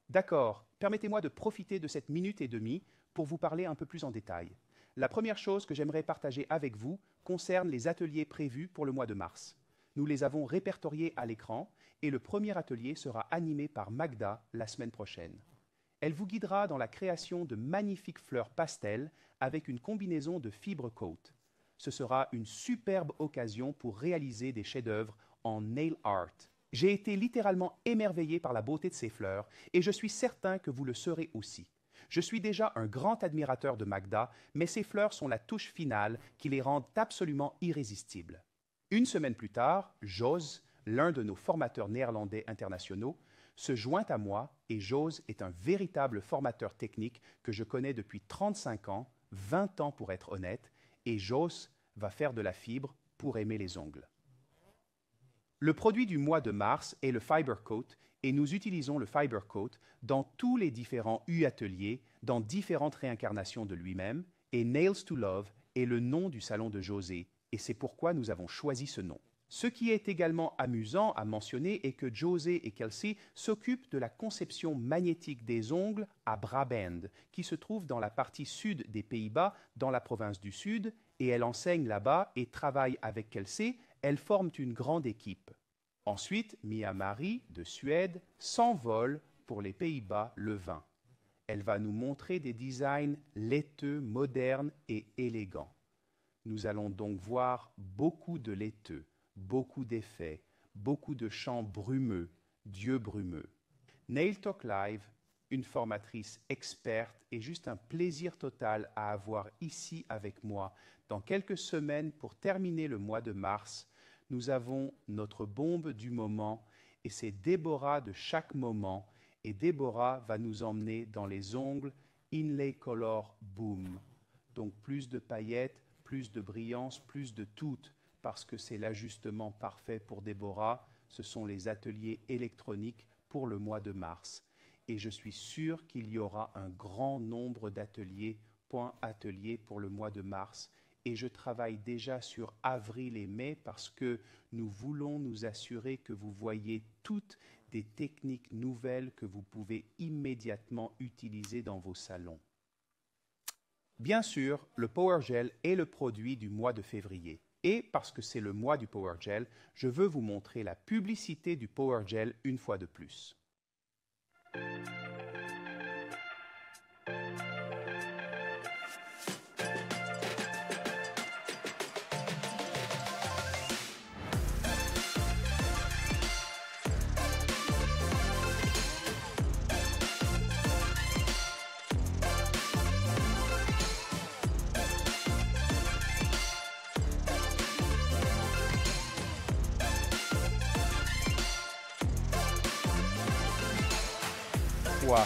Speaker 1: D'accord, permettez-moi de profiter de cette minute et demie pour vous parler un peu plus en détail. La première chose que j'aimerais partager avec vous concerne les ateliers prévus pour le mois de mars. Nous les avons répertoriés à l'écran et le premier atelier sera animé par Magda la semaine prochaine. Elle vous guidera dans la création de magnifiques fleurs pastel avec une combinaison de fibre coat. Ce sera une superbe occasion pour réaliser des chefs-d'œuvre en nail art. J'ai été littéralement émerveillé par la beauté de ces fleurs et je suis certain que vous le serez aussi. Je suis déjà un grand admirateur de Magda, mais ces fleurs sont la touche finale qui les rendent absolument irrésistibles. Une semaine plus tard, Jos, l'un de nos formateurs néerlandais internationaux, se joint à moi et Jos est un véritable formateur technique que je connais depuis 35 ans, 20 ans pour être honnête, et Jos va faire de la fibre pour aimer les ongles. Le produit du mois de mars est le Fiber Coat et nous utilisons le Fiber Coat dans tous les différents U-ateliers, dans différentes réincarnations de lui-même, et Nails to Love est le nom du salon de José, et c'est pourquoi nous avons choisi ce nom. Ce qui est également amusant à mentionner est que José et Kelsey s'occupent de la conception magnétique des ongles à Brabant, qui se trouve dans la partie sud des Pays-Bas, dans la province du Sud, et elle enseigne là-bas et travaille avec Kelsey. Elles forment une grande équipe. Ensuite, Mia-Marie, de Suède, s'envole pour les Pays-Bas le 20. Elle va nous montrer des designs laiteux, modernes et élégants. Nous allons donc voir beaucoup de laiteux, beaucoup d'effets, beaucoup de champs brumeux, Dieu brumeux. Nail Talk Live, une formatrice experte et juste un plaisir total à avoir ici avec moi. Dans quelques semaines, pour terminer le mois de mars, nous avons notre bombe du moment et c'est Déborah de chaque moment. Et Déborah va nous emmener dans les ongles Inlay Color Boom. Donc plus de paillettes, plus de brillance, plus de tout, parce que c'est l'ajustement parfait pour Déborah. Ce sont les ateliers électroniques pour le mois de mars. Et je suis sûr qu'il y aura un grand nombre d'ateliers, point atelier pour le mois de mars. Et je travaille déjà sur avril et mai parce que nous voulons nous assurer que vous voyez toutes des techniques nouvelles que vous pouvez immédiatement utiliser dans vos salons. Bien sûr, le Power Gel est le produit du mois de février. Et parce que c'est le mois du Power Gel, je veux vous montrer la publicité du Power Gel une fois de plus. Wow.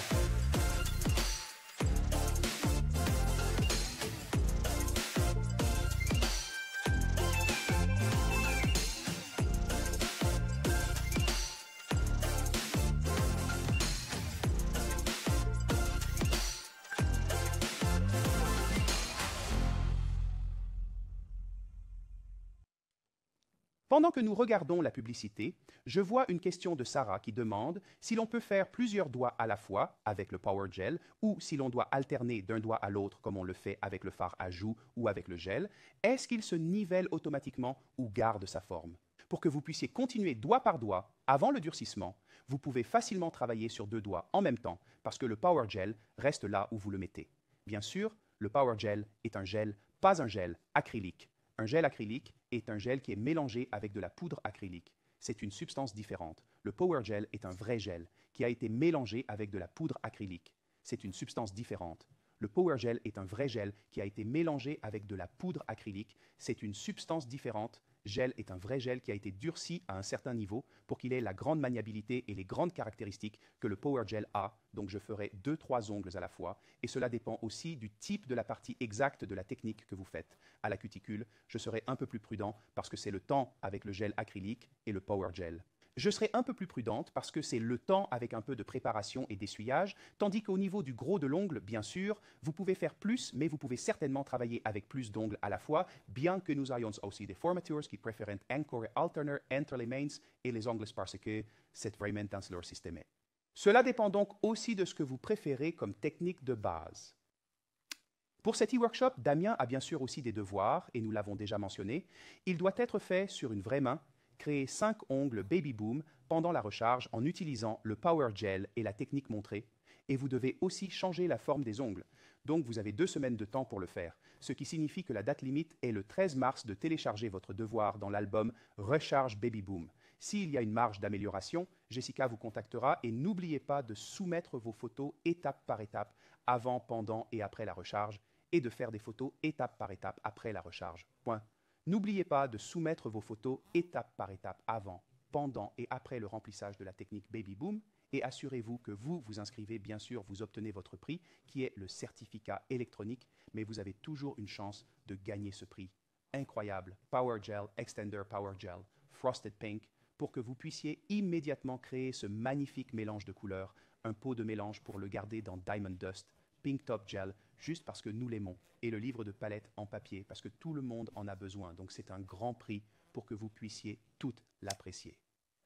Speaker 1: Pendant que nous regardons la publicité, je vois une question de Sarah qui demande si l'on peut faire plusieurs doigts à la fois avec le Power Gel ou si l'on doit alterner d'un doigt à l'autre comme on le fait avec le fard à joues ou avec le gel. Est-ce qu'il se nivelle automatiquement ou garde sa forme? Pour que vous puissiez continuer doigt par doigt avant le durcissement, vous pouvez facilement travailler sur deux doigts en même temps parce que le Power Gel reste là où vous le mettez. Bien sûr, le Power Gel est un gel, pas un gel acrylique. Un gel acrylique est un gel qui est mélangé avec de la poudre acrylique. C'est une substance différente. Le Power Gel est un vrai gel qui a été mélangé avec de la poudre acrylique. C'est une substance différente. Le Power Gel est un vrai gel qui a été mélangé avec de la poudre acrylique. C'est une substance différente. Gel est un vrai gel qui a été durci à un certain niveau pour qu'il ait la grande maniabilité et les grandes caractéristiques que le Power Gel a. Donc je ferai 2-3 ongles à la fois. Et cela dépend aussi du type de la partie exacte de la technique que vous faites. À la cuticule, je serai un peu plus prudent parce que c'est le temps avec le gel acrylique et le Power Gel. Je serai un peu plus prudente parce que c'est le temps avec un peu de préparation et d'essuyage, tandis qu'au niveau du gros de l'ongle, bien sûr, vous pouvez faire plus, mais vous pouvez certainement travailler avec plus d'ongles à la fois, bien que nous ayons aussi des formateurs qui préfèrent encore alterner entre les mains et les ongles parce que c'est vraiment dans leur système. Cela dépend donc aussi de ce que vous préférez comme technique de base. Pour cet e-workshop, Damien a bien sûr aussi des devoirs, et nous l'avons déjà mentionné. Il doit être fait sur une vraie main, créer 5 ongles Baby Boom pendant la recharge en utilisant le Power Gel et la technique montrée. Et vous devez aussi changer la forme des ongles. Donc vous avez 2 semaines de temps pour le faire, ce qui signifie que la date limite est le 13 mars de télécharger votre devoir dans l'album Recharge Baby Boom. S'il y a une marge d'amélioration, Jessica vous contactera et n'oubliez pas de soumettre vos photos étape par étape avant, pendant et après la recharge et de faire des photos étape par étape après la recharge. Point. N'oubliez pas de soumettre vos photos étape par étape avant, pendant et après le remplissage de la technique Baby Boom et assurez-vous que vous vous inscrivez, bien sûr, vous obtenez votre prix qui est le certificat électronique, mais vous avez toujours une chance de gagner ce prix. Incroyable, Power Gel, Extender Power Gel, Frosted Pink, pour que vous puissiez immédiatement créer ce magnifique mélange de couleurs, un pot de mélange pour le garder dans Diamond Dust, Pink Top Gel, juste parce que nous l'aimons, et le livre de palette en papier, parce que tout le monde en a besoin. Donc c'est un grand prix pour que vous puissiez toutes l'apprécier.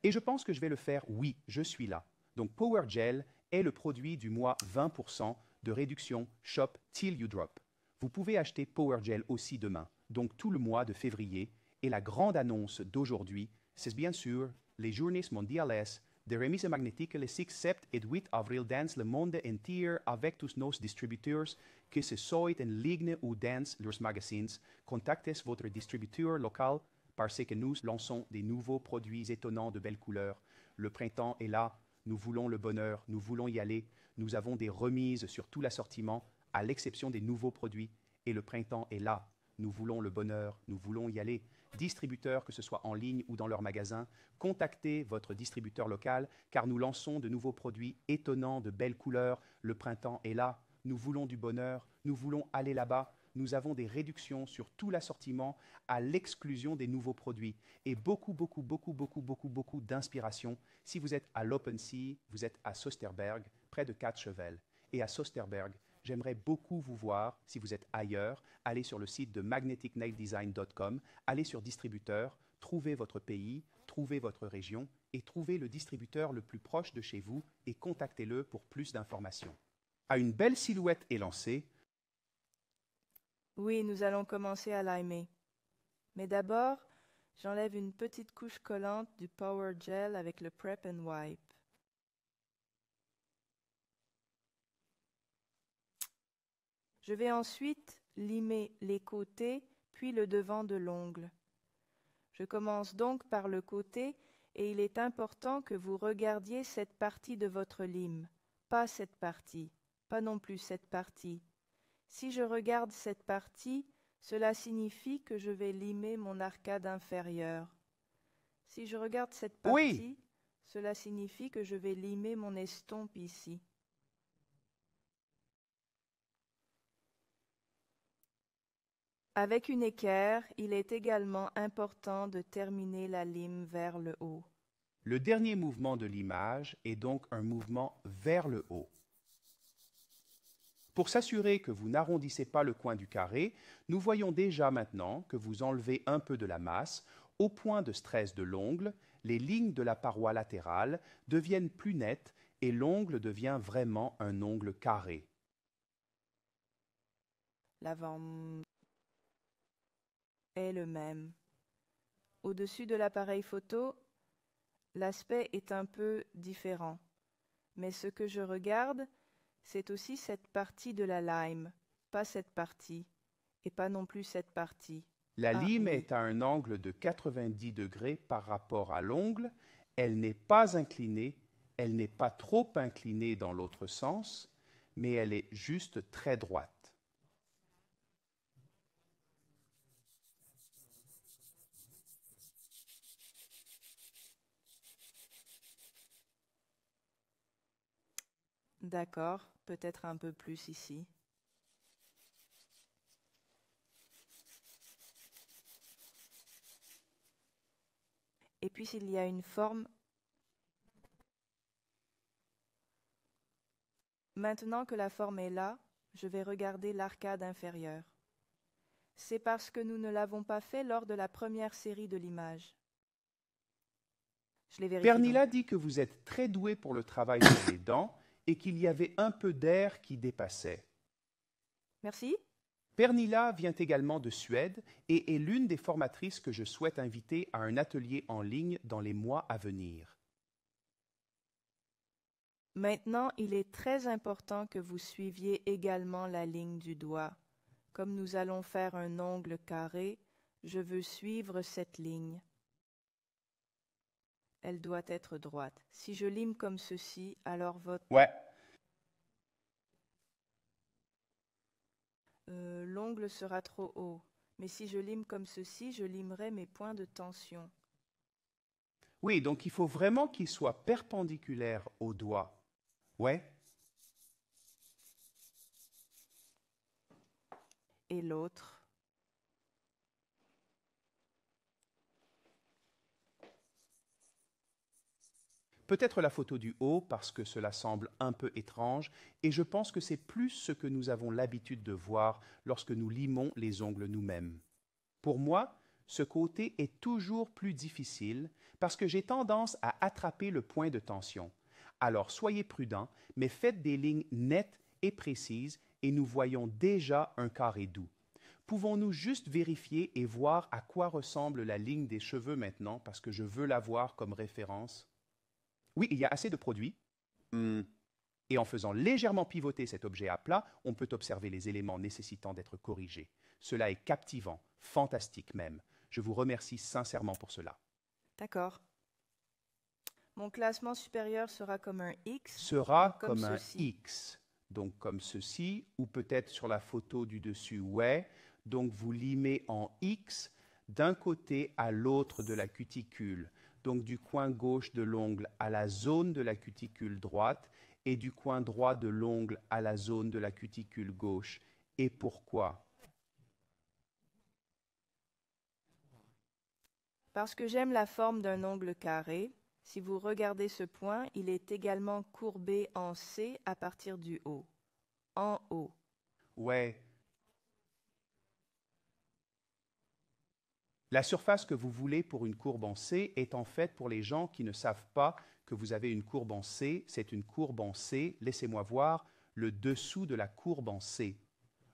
Speaker 1: Et je pense que je vais le faire, oui, je suis là. Donc Power Gel est le produit du mois 20% de réduction Shop Till You Drop. Vous pouvez acheter Power Gel aussi demain, donc tout le mois de février, et la grande annonce d'aujourd'hui, c'est bien sûr les Journées mondiales de remise magnétique le 6, 7 et 8 avril dans le monde entier avec tous nos distributeurs que ce soit en ligne ou dans leurs magazines. Contactez votre distributeur local parce que nous lançons des nouveaux produits étonnants de belles couleurs. Le printemps est là, nous voulons le bonheur, nous voulons y aller. Nous avons des remises sur tout l'assortiment, à l'exception des nouveaux produits. Et le printemps est là, nous voulons le bonheur, nous voulons y aller. Distributeurs, que ce soit en ligne ou dans leur magasin, contactez votre distributeur local car nous lançons de nouveaux produits étonnants, de belles couleurs. Le printemps est là, nous voulons du bonheur, nous voulons aller là-bas. Nous avons des réductions sur tout l'assortiment à l'exclusion des nouveaux produits et beaucoup d'inspiration. Si vous êtes à l'OpenSea, vous êtes à Soesterberg, près de Kaatsheuvel. Et à Soesterberg, j'aimerais beaucoup vous voir. Si vous êtes ailleurs, allez sur le site de magneticnaildesign.com, allez sur distributeur, trouvez votre pays, trouvez votre région et trouvez le distributeur le plus proche de chez vous et contactez-le pour plus d'informations. À une belle silhouette est lancée.
Speaker 2: Oui, nous allons commencer à limer. Mais d'abord, j'enlève une petite couche collante du Power Gel avec le Prep and Wipe. Je vais ensuite limer les côtés, puis le devant de l'ongle. Je commence donc par le côté et il est important que vous regardiez cette partie de votre lime, pas cette partie, pas non plus cette partie. Si je regarde cette partie, cela signifie que je vais limer mon arcade inférieure. Si je regarde cette partie, cela signifie que je vais limer mon estompe ici. Avec une équerre, il est également important de terminer la lime vers le haut.
Speaker 1: Le dernier mouvement de limage est donc un mouvement vers le haut. Pour s'assurer que vous n'arrondissez pas le coin du carré, nous voyons déjà maintenant que vous enlevez un peu de la masse. Au point de stress de l'ongle, les lignes de la paroi latérale deviennent plus nettes et l'ongle devient vraiment un ongle carré.
Speaker 2: L'avant est le même. Au-dessus de l'appareil photo, l'aspect est un peu différent. Mais ce que je regarde, c'est aussi cette partie de la lime, pas cette partie, et pas non plus cette partie.
Speaker 1: La lime est à un angle de 90 degrés par rapport à l'ongle. Elle n'est pas inclinée, elle n'est pas trop inclinée dans l'autre sens, mais elle est juste très droite.
Speaker 2: D'accord, peut-être un peu plus ici. Et puis s'il y a une forme. Maintenant que la forme est là, je vais regarder l'arcade inférieure. C'est parce que nous ne l'avons pas fait lors de la première série de l'image. Je l'ai vérifié.
Speaker 1: Pernilla dit que vous êtes très doué pour le travail sur les dents et qu'il y avait un peu d'air qui dépassait.
Speaker 2: Merci.
Speaker 1: Pernilla vient également de Suède et est l'une des formatrices que je souhaite inviter à un atelier en ligne dans les mois à venir.
Speaker 2: Maintenant, il est très important que vous suiviez également la ligne du doigt. Comme nous allons faire un ongle carré, je veux suivre cette ligne. Elle doit être droite. Si je lime comme ceci, alors votre... l'ongle sera trop haut. Mais si je lime comme ceci, je limerai mes points de tension.
Speaker 1: Oui, donc il faut vraiment qu'il soit perpendiculaire au doigt. Ouais.
Speaker 2: Et l'autre.
Speaker 1: Peut-être la photo du haut parce que cela semble un peu étrange et je pense que c'est plus ce que nous avons l'habitude de voir lorsque nous limons les ongles nous-mêmes. Pour moi, ce côté est toujours plus difficile parce que j'ai tendance à attraper le point de tension. Alors soyez prudents, mais faites des lignes nettes et précises et nous voyons déjà un carré doux. Pouvons-nous juste vérifier et voir à quoi ressemble la ligne des cheveux maintenant parce que je veux la voir comme référence? Oui, il y a assez de produits. Et en faisant légèrement pivoter cet objet à plat, on peut observer les éléments nécessitant d'être corrigés. Cela est captivant, fantastique même. Je vous remercie sincèrement pour cela.
Speaker 2: D'accord. Mon classement supérieur sera comme un X.
Speaker 1: Sera
Speaker 2: Comme
Speaker 1: comme un
Speaker 2: ceci.
Speaker 1: X, donc comme ceci, ou peut-être sur la photo du dessus, ouais. Donc vous limez en X d'un côté à l'autre de la cuticule, donc du coin gauche de l'ongle à la zone de la cuticule droite et du coin droit de l'ongle à la zone de la cuticule gauche. Et pourquoi?
Speaker 2: Parce que j'aime la forme d'un ongle carré. Si vous regardez ce point, il est également courbé en C à partir du haut. En haut.
Speaker 1: Ouais. La surface que vous voulez pour une courbe en C est en fait, pour les gens qui ne savent pas que vous avez une courbe en C, c'est une courbe en C. Laissez-moi voir le dessous de la courbe en C.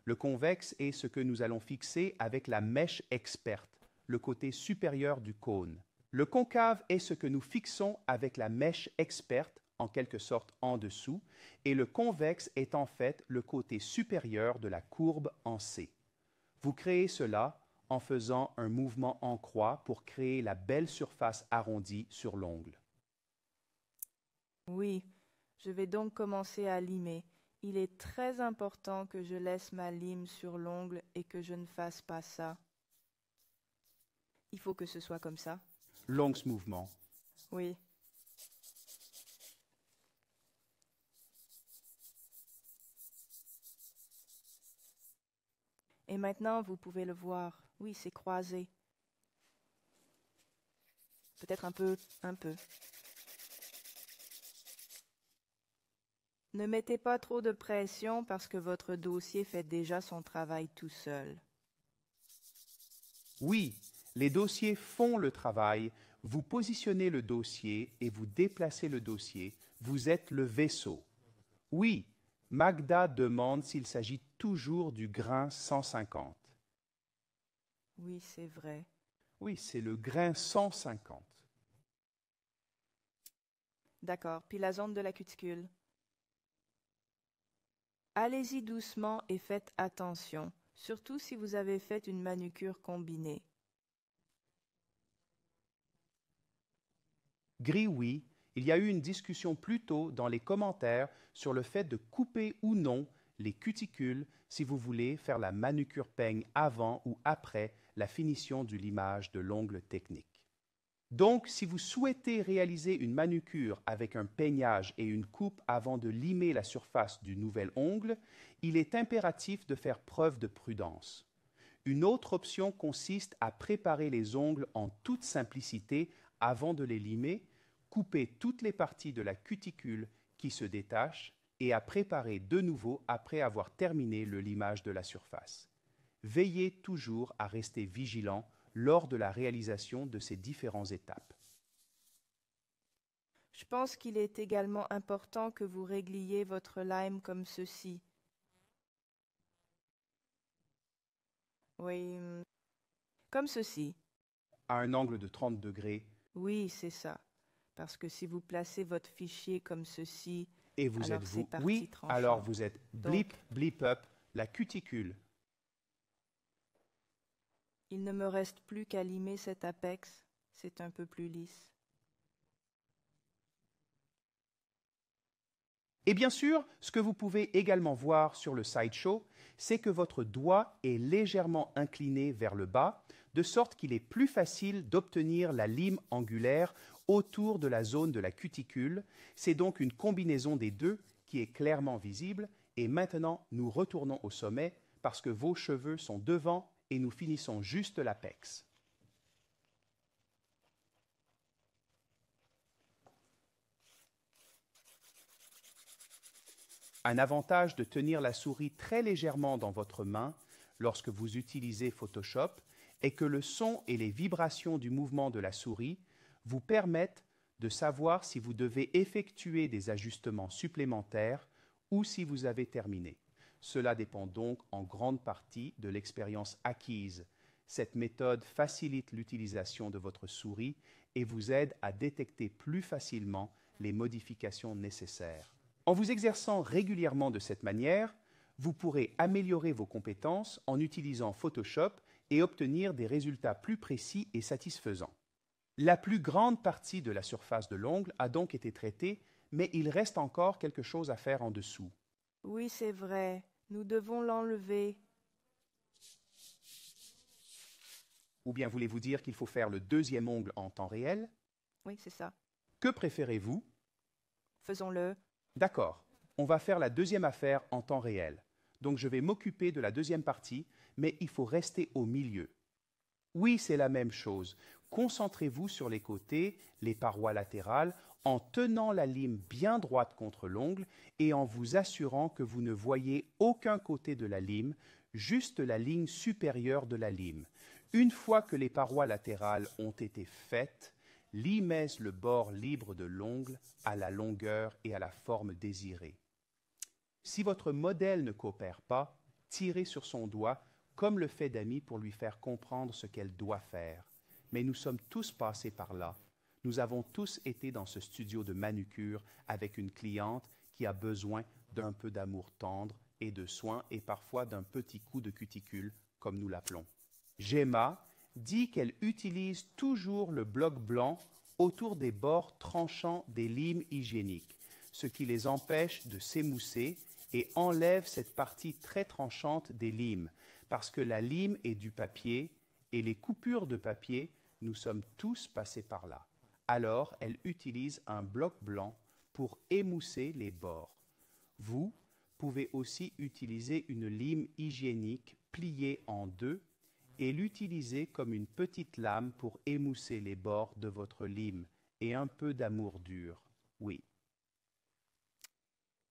Speaker 1: Le convexe est ce que nous allons fixer avec la mèche experte, le côté supérieur du cône. Le concave est ce que nous fixons avec la mèche experte, en quelque sorte en dessous, et le convexe est en fait le côté supérieur de la courbe en C. Vous créez cela en faisant un mouvement en croix pour créer la belle surface arrondie sur l'ongle.
Speaker 2: Oui, je vais donc commencer à limer. Il est très important que je laisse ma lime sur l'ongle et que je ne fasse pas ça. Il faut que ce soit comme ça.
Speaker 1: Long ce mouvement.
Speaker 2: Oui. Et maintenant, vous pouvez le voir. Oui, c'est croisé. Peut-être un peu. Ne mettez pas trop de pression parce que votre dossier fait déjà son travail tout seul.
Speaker 1: Oui, les dossiers font le travail. Vous positionnez le dossier et vous déplacez le dossier. Vous êtes le vaisseau. Oui, Magda demande s'il s'agit toujours du grain 150.
Speaker 2: Oui, c'est vrai.
Speaker 1: Oui, c'est le grain 150.
Speaker 2: D'accord. Puis la zone de la cuticule. Allez-y doucement et faites attention, surtout si vous avez fait une manucure combinée.
Speaker 1: Gris, oui, il y a eu une discussion plus tôt dans les commentaires sur le fait de couper ou non les cuticules si vous voulez faire la manucure peigne avant ou après la finition du limage de l'ongle technique. Donc, si vous souhaitez réaliser une manucure avec un peignage et une coupe avant de limer la surface du nouvel ongle, il est impératif de faire preuve de prudence. Une autre option consiste à préparer les ongles en toute simplicité avant de les limer, couper toutes les parties de la cuticule qui se détachent et à préparer de nouveau après avoir terminé le limage de la surface. Veillez toujours à rester vigilant lors de la réalisation de ces différentes étapes.
Speaker 2: Je pense qu'il est également important que vous régliez votre lime comme ceci. Oui, comme ceci.
Speaker 1: À un angle de 30 degrés.
Speaker 2: Oui, c'est ça. Parce que si vous placez votre fichier comme ceci,
Speaker 1: et vous
Speaker 2: alors
Speaker 1: êtes
Speaker 2: c'est
Speaker 1: vous.
Speaker 2: parti
Speaker 1: Oui,
Speaker 2: tranchant.
Speaker 1: alors vous êtes blip,
Speaker 2: Donc,
Speaker 1: blip up, la cuticule.
Speaker 2: il ne me reste plus qu'à limer cet apex. C'est un peu plus lisse.
Speaker 1: Et bien sûr, ce que vous pouvez également voir sur le sideshow, c'est que votre doigt est légèrement incliné vers le bas, de sorte qu'il est plus facile d'obtenir la lime angulaire autour de la zone de la cuticule. C'est donc une combinaison des deux qui est clairement visible. Et maintenant, nous retournons au sommet parce que vos cheveux sont devant et nous finissons juste l'apex. Un avantage de tenir la souris très légèrement dans votre main lorsque vous utilisez Photoshop est que le son et les vibrations du mouvement de la souris vous permettent de savoir si vous devez effectuer des ajustements supplémentaires ou si vous avez terminé. Cela dépend donc en grande partie de l'expérience acquise. Cette méthode facilite l'utilisation de votre souris et vous aide à détecter plus facilement les modifications nécessaires. En vous exerçant régulièrement de cette manière, vous pourrez améliorer vos compétences en utilisant Photoshop et obtenir des résultats plus précis et satisfaisants. La plus grande partie de la surface de l'ongle a donc été traitée, mais il reste encore quelque chose à faire en dessous.
Speaker 2: Oui, c'est vrai. Nous devons l'enlever.
Speaker 1: Ou bien voulez-vous dire qu'il faut faire le deuxième ongle en temps réel?
Speaker 2: Oui, c'est ça.
Speaker 1: Que préférez-vous?
Speaker 2: Faisons-le.
Speaker 1: D'accord, on va faire la deuxième affaire en temps réel. Donc je vais m'occuper de la deuxième partie, mais il faut rester au milieu. Oui, c'est la même chose. Concentrez-vous sur les côtés, les parois latérales, en tenant la lime bien droite contre l'ongle et en vous assurant que vous ne voyez aucun côté de la lime, juste la ligne supérieure de la lime. Une fois que les parois latérales ont été faites, limez le bord libre de l'ongle à la longueur et à la forme désirée. Si votre modèle ne coopère pas, tirez sur son doigt comme le fait Dami pour lui faire comprendre ce qu'elle doit faire. Mais nous sommes tous passés par là. Nous avons tous été dans ce studio de manucure avec une cliente qui a besoin d'un peu d'amour tendre et de soins et parfois d'un petit coup de cuticule, comme nous l'appelons. Gemma dit qu'elle utilise toujours le bloc blanc autour des bords tranchants des limes hygiéniques, ce qui les empêche de s'émousser et enlève cette partie très tranchante des limes, parce que la lime est du papier et les coupures de papier, nous sommes tous passés par là. Alors, elle utilise un bloc blanc pour émousser les bords. Vous pouvez aussi utiliser une lime hygiénique pliée en deux et l'utiliser comme une petite lame pour émousser les bords de votre lime et un peu d'amour dur, oui.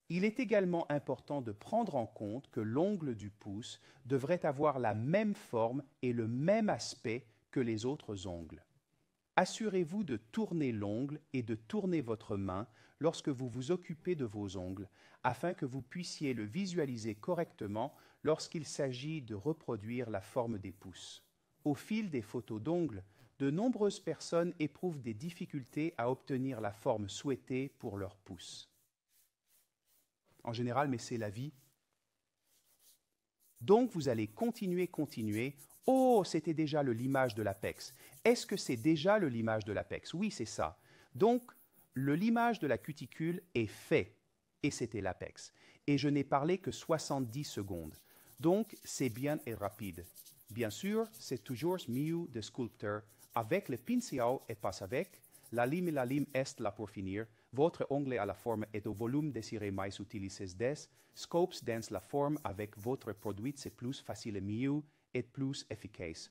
Speaker 1: Il est également important de prendre en compte que l'ongle du pouce devrait avoir la même forme et le même aspect que les autres ongles. Assurez-vous de tourner l'ongle et de tourner votre main lorsque vous vous occupez de vos ongles, afin que vous puissiez le visualiser correctement lorsqu'il s'agit de reproduire la forme des pouces. Au fil des photos d'ongles, de nombreuses personnes éprouvent des difficultés à obtenir la forme souhaitée pour leurs pouces. En général, mais c'est la vie. Donc, vous allez continuer. Oh, c'était déjà le limage de l'apex. Est-ce que c'est déjà le limage de l'apex? Oui, c'est ça. Donc, le limage de la cuticule est fait, et c'était l'apex. Et je n'ai parlé que 70 secondes. Donc, c'est bien et rapide. Bien sûr, c'est toujours mieux de sculpteur. Avec le pincel et pas avec, la lime est là pour finir. Votre ongle à la forme et au volume désiré mais utilisez des. Scopes dans la forme avec votre produit, c'est plus facile et mieux et plus efficace.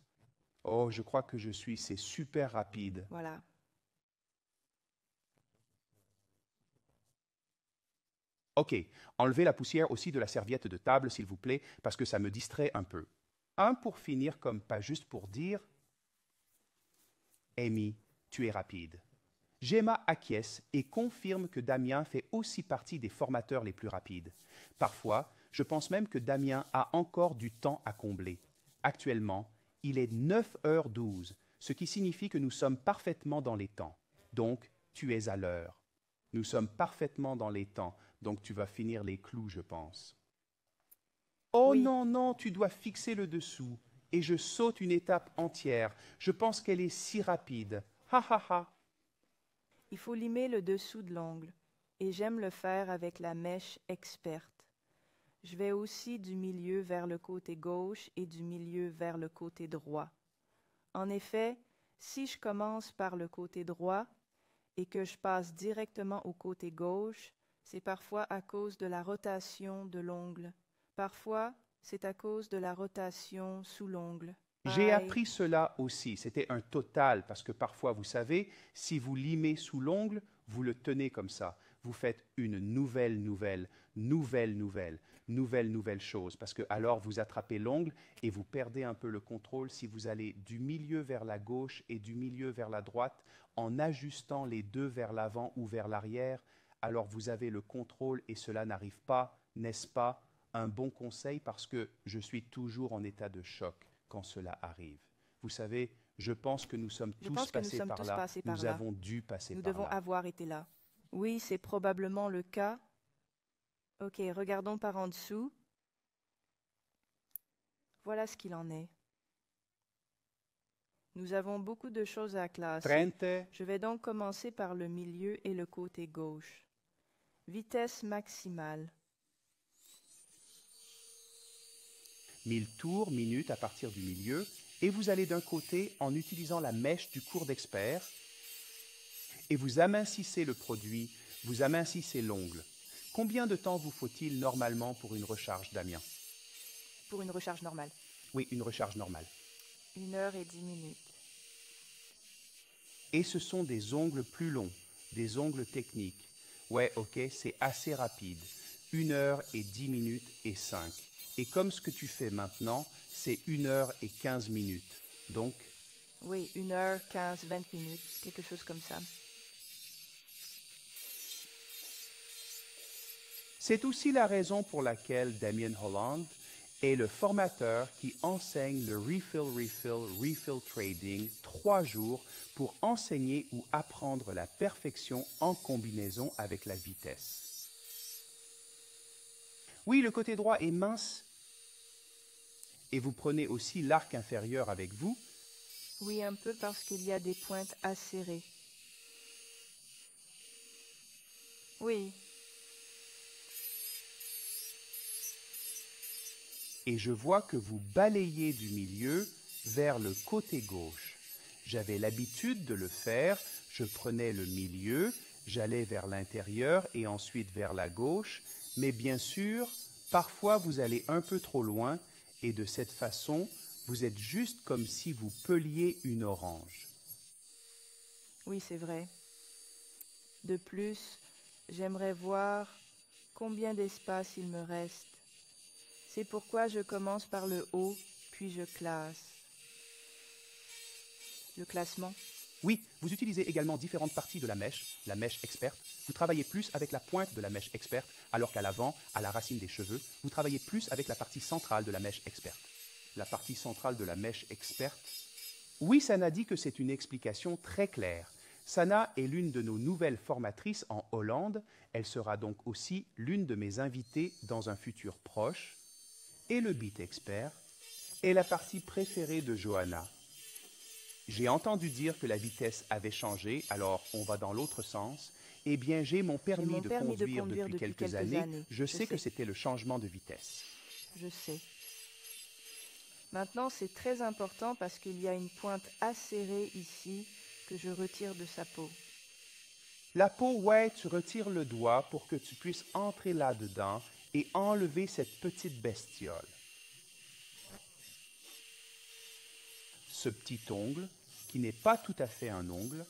Speaker 1: Oh, je crois que c'est super rapide.
Speaker 2: Voilà.
Speaker 1: OK, enlevez la poussière aussi de la serviette de table, s'il vous plaît, parce que ça me distrait un peu. Un pour finir, comme pas juste pour dire « Amy, tu es rapide ». Gemma acquiesce et confirme que Damien fait aussi partie des formateurs les plus rapides. Parfois, je pense même que Damien a encore du temps à combler. Actuellement, il est 9h12, ce qui signifie que nous sommes parfaitement dans les temps. Donc, tu es à l'heure. Nous sommes parfaitement dans les temps, donc tu vas finir les clous, je pense. Oh
Speaker 2: Oui.
Speaker 1: non, tu dois fixer le dessous. Et je saute une étape entière. Je pense qu'elle est si rapide. Ha ha ha.
Speaker 2: Il faut limer le dessous de l'ongle, et j'aime le faire avec la mèche experte. Je vais aussi du milieu vers le côté gauche et du milieu vers le côté droit. En effet, si je commence par le côté droit et que je passe directement au côté gauche, c'est parfois à cause de la rotation de l'ongle. Parfois, c'est à cause de la rotation sous l'ongle.
Speaker 1: J'ai appris cela aussi. C'était un total parce que parfois, vous savez, si vous limez sous l'ongle, vous le tenez comme ça. Vous faites une nouvelle chose parce que alors vous attrapez l'ongle et vous perdez un peu le contrôle si vous allez du milieu vers la gauche et du milieu vers la droite en ajustant les deux vers l'avant ou vers l'arrière. Alors vous avez le contrôle et cela n'arrive pas, n'est-ce pas, un bon conseil parce que je suis toujours en état de choc quand cela arrive. Vous savez, je pense que nous sommes tous passés par là. Nous avons dû passer par là.
Speaker 2: Nous devons avoir été là. Oui, c'est probablement le cas. Ok, regardons par en dessous. Voilà ce qu'il en est. Nous avons beaucoup de choses à classer.
Speaker 1: 30,
Speaker 2: Je vais donc commencer par le milieu et le côté gauche. Vitesse maximale.
Speaker 1: 1000 tours minutes à partir du milieu, et vous allez d'un côté en utilisant la mèche du cours d'expert, et vous amincissez le produit, vous amincissez l'ongle. Combien de temps vous faut-il normalement pour une recharge, Damien?
Speaker 2: Pour une recharge normale.
Speaker 1: Oui, une recharge normale.
Speaker 2: 1h10.
Speaker 1: Et ce sont des ongles plus longs, des ongles techniques. Ouais, ok, c'est assez rapide. 1h10 et 5. Et comme ce que tu fais maintenant, c'est 1h15. Donc,
Speaker 2: Oui, 1h15, 20 minutes, quelque chose comme ça.
Speaker 1: c'est aussi la raison pour laquelle Damien Holland est le formateur qui enseigne le refill trading 3 jours pour enseigner ou apprendre la perfection en combinaison avec la vitesse. Oui, le côté droit est mince et vous prenez aussi l'arc inférieur avec vous.
Speaker 2: Oui, un peu parce qu'il y a des pointes acérées. Oui,
Speaker 1: Et je vois que vous balayez du milieu vers le côté gauche. J'avais l'habitude de le faire, je prenais le milieu, j'allais vers l'intérieur et ensuite vers la gauche, mais bien sûr, parfois vous allez un peu trop loin et de cette façon, vous êtes juste comme si vous peliez une orange.
Speaker 2: oui, c'est vrai. De plus, j'aimerais voir combien d'espace il me reste. C'est pourquoi je commence par le haut, puis je classe. Le classement.
Speaker 1: Oui, vous utilisez également différentes parties de la mèche experte. Vous travaillez plus avec la pointe de la mèche experte, alors qu'à l'avant, à la racine des cheveux, vous travaillez plus avec la partie centrale de la mèche experte. La partie centrale de la mèche experte. Oui, Sana dit que c'est une explication très claire. Sana est l'une de nos nouvelles formatrices en Hollande. Elle sera donc aussi l'une de mes invitées dans un futur proche. Et le beat expert est la partie préférée de Johanna. J'ai entendu dire que la vitesse avait changé, alors on va dans l'autre sens. Eh bien, j'ai mon permis de conduire depuis quelques années. Je sais que c'était le changement de vitesse.
Speaker 2: Je sais. Maintenant, c'est très important parce qu'il y a une pointe acérée ici que je retire de sa peau.
Speaker 1: La peau, ouais, tu retires le doigt pour que tu puisses entrer là-dedans et enlever cette petite bestiole. Ce petit ongle, qui n'est pas tout à fait un ongle,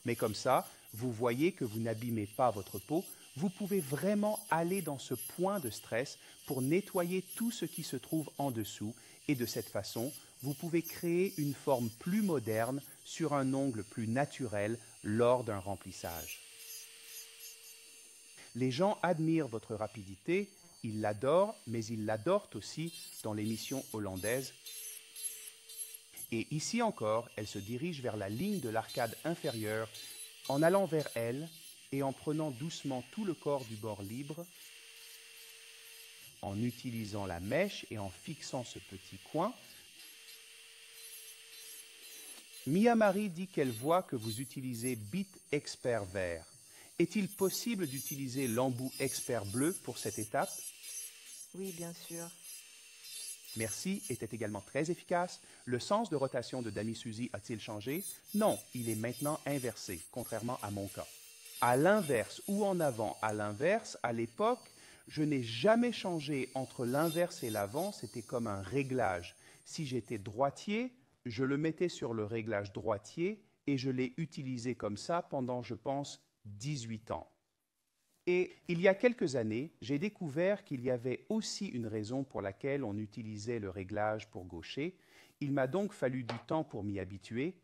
Speaker 1: mais comme ça, vous voyez que vous n'abîmez pas votre peau, vous pouvez vraiment aller dans ce point de stress pour nettoyer tout ce qui se trouve en dessous et de cette façon, vous pouvez créer une forme plus moderne sur un ongle plus naturel lors d'un remplissage. Les gens admirent votre rapidité, ils l'adorent, mais ils l'adorent aussi dans l'émission hollandaise. Et ici encore, elle se dirige vers la ligne de l'arcade inférieure en allant vers elle et en prenant doucement tout le corps du bord libre, en utilisant la mèche et en fixant ce petit coin. Mia Marie dit qu'elle voit que vous utilisez Beat Expert vert. Est-il possible d'utiliser l'embout expert bleu pour cette étape?
Speaker 2: Oui, bien sûr.
Speaker 1: Merci était également très efficace. Le sens de rotation de Dami Suzy a-t-il changé? Non, il est maintenant inversé, contrairement à mon cas. À l'inverse ou en avant à l'inverse, à l'époque, je n'ai jamais changé entre l'inverse et l'avant, c'était comme un réglage. Si j'étais droitier, je le mettais sur le réglage droitier et je l'ai utilisé comme ça pendant, je pense, 18 ans. Et il y a quelques années, j'ai découvert qu'il y avait aussi une raison pour laquelle on utilisait le réglage pour gaucher. Il m'a donc fallu du temps pour m'y habituer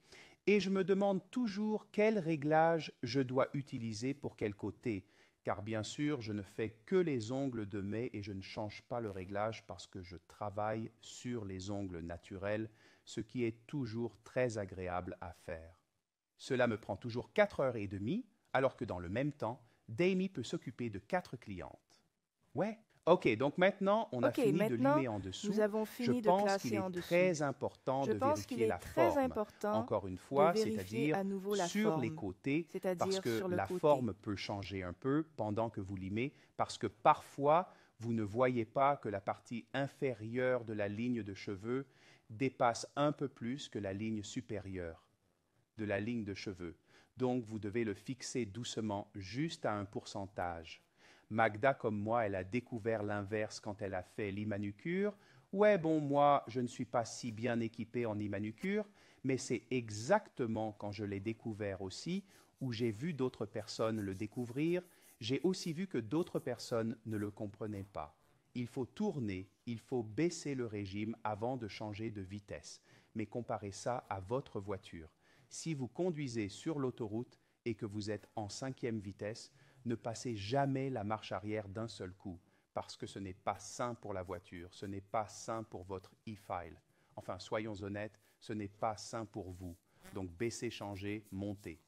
Speaker 1: et je me demande toujours quel réglage je dois utiliser pour quel côté. Car bien sûr, je ne fais que les ongles de mai et je ne change pas le réglage parce que je travaille sur les ongles naturels, ce qui est toujours très agréable à faire. Cela me prend toujours 4h30, alors que dans le même temps, Damie peut s'occuper de 4 clientes. Ouais, OK, donc maintenant, on a
Speaker 2: Ok,
Speaker 1: fini de
Speaker 2: maintenant,
Speaker 1: limer en dessous.
Speaker 2: nous avons
Speaker 1: Je
Speaker 2: fini de
Speaker 1: pense qu'il
Speaker 2: classer en
Speaker 1: est
Speaker 2: dessous.
Speaker 1: très important
Speaker 2: Je
Speaker 1: de
Speaker 2: pense qu'il
Speaker 1: vérifier
Speaker 2: est
Speaker 1: la
Speaker 2: très
Speaker 1: forme,
Speaker 2: important
Speaker 1: encore une
Speaker 2: de
Speaker 1: fois,
Speaker 2: vérifier
Speaker 1: c'est-à-dire
Speaker 2: à nouveau la
Speaker 1: sur les
Speaker 2: forme,
Speaker 1: côtés, parce
Speaker 2: c'est-à-dire
Speaker 1: que
Speaker 2: sur le
Speaker 1: la
Speaker 2: côté.
Speaker 1: forme peut changer un peu pendant que vous limez, parce que parfois, vous ne voyez pas que la partie inférieure de la ligne de cheveux dépasse un peu plus que la ligne supérieure de la ligne de cheveux. Donc, vous devez le fixer doucement, juste à un pourcentage. Magda, comme moi, elle a découvert l'inverse quand elle a fait l'e-manucure. Ouais, bon, moi, je ne suis pas si bien équipé en e-manucure, mais c'est exactement quand je l'ai découvert aussi, où j'ai vu d'autres personnes le découvrir, j'ai aussi vu que d'autres personnes ne le comprenaient pas. Il faut tourner, il faut baisser le régime avant de changer de vitesse. Mais comparez ça à votre voiture. Si vous conduisez sur l'autoroute et que vous êtes en 5e vitesse, ne passez jamais la marche arrière d'un seul coup, parce que ce n'est pas sain pour la voiture, ce n'est pas sain pour votre e-file. Enfin, soyons honnêtes, ce n'est pas sain pour vous. Donc baissez, changez, montez.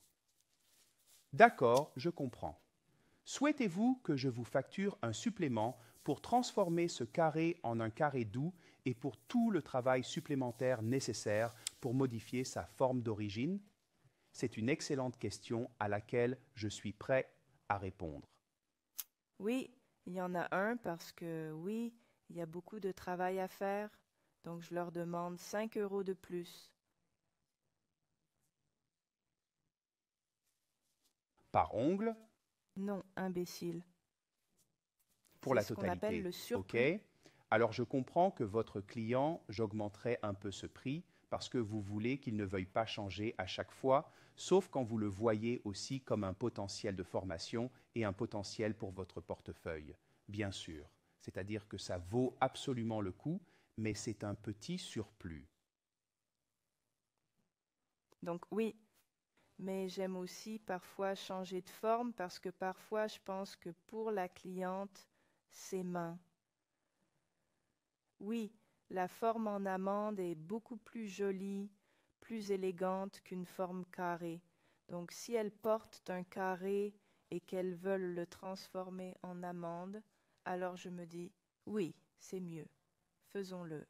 Speaker 1: D'accord, je comprends. Souhaitez-vous que je vous facture un supplément pour transformer ce carré en un carré doux et pour tout le travail supplémentaire nécessaire pour modifier sa forme d'origine? C'est une excellente question à laquelle je suis prêt à répondre.
Speaker 2: Oui, il y en a un parce que oui, il y a beaucoup de travail à faire, donc je leur demande 5 € de plus.
Speaker 1: Par ongle,
Speaker 2: Non, imbécile.
Speaker 1: pour
Speaker 2: C'est
Speaker 1: la
Speaker 2: ce qu'on appelle
Speaker 1: totalité.
Speaker 2: le
Speaker 1: OK.
Speaker 2: surplus.
Speaker 1: Alors je comprends que votre client, j'augmenterai un peu ce prix parce que vous voulez qu'il ne veuille pas changer à chaque fois, sauf quand vous le voyez aussi comme un potentiel de formation et un potentiel pour votre portefeuille, bien sûr. C'est-à-dire que ça vaut absolument le coup, mais c'est un petit surplus.
Speaker 2: Donc oui, mais j'aime aussi parfois changer de forme parce que parfois je pense que pour la cliente, c'est mince. Oui, la forme en amande est beaucoup plus jolie, plus élégante qu'une forme carrée. Donc si elles portent un carré et qu'elles veulent le transformer en amande, alors je me dis oui, c'est mieux. Faisons-le.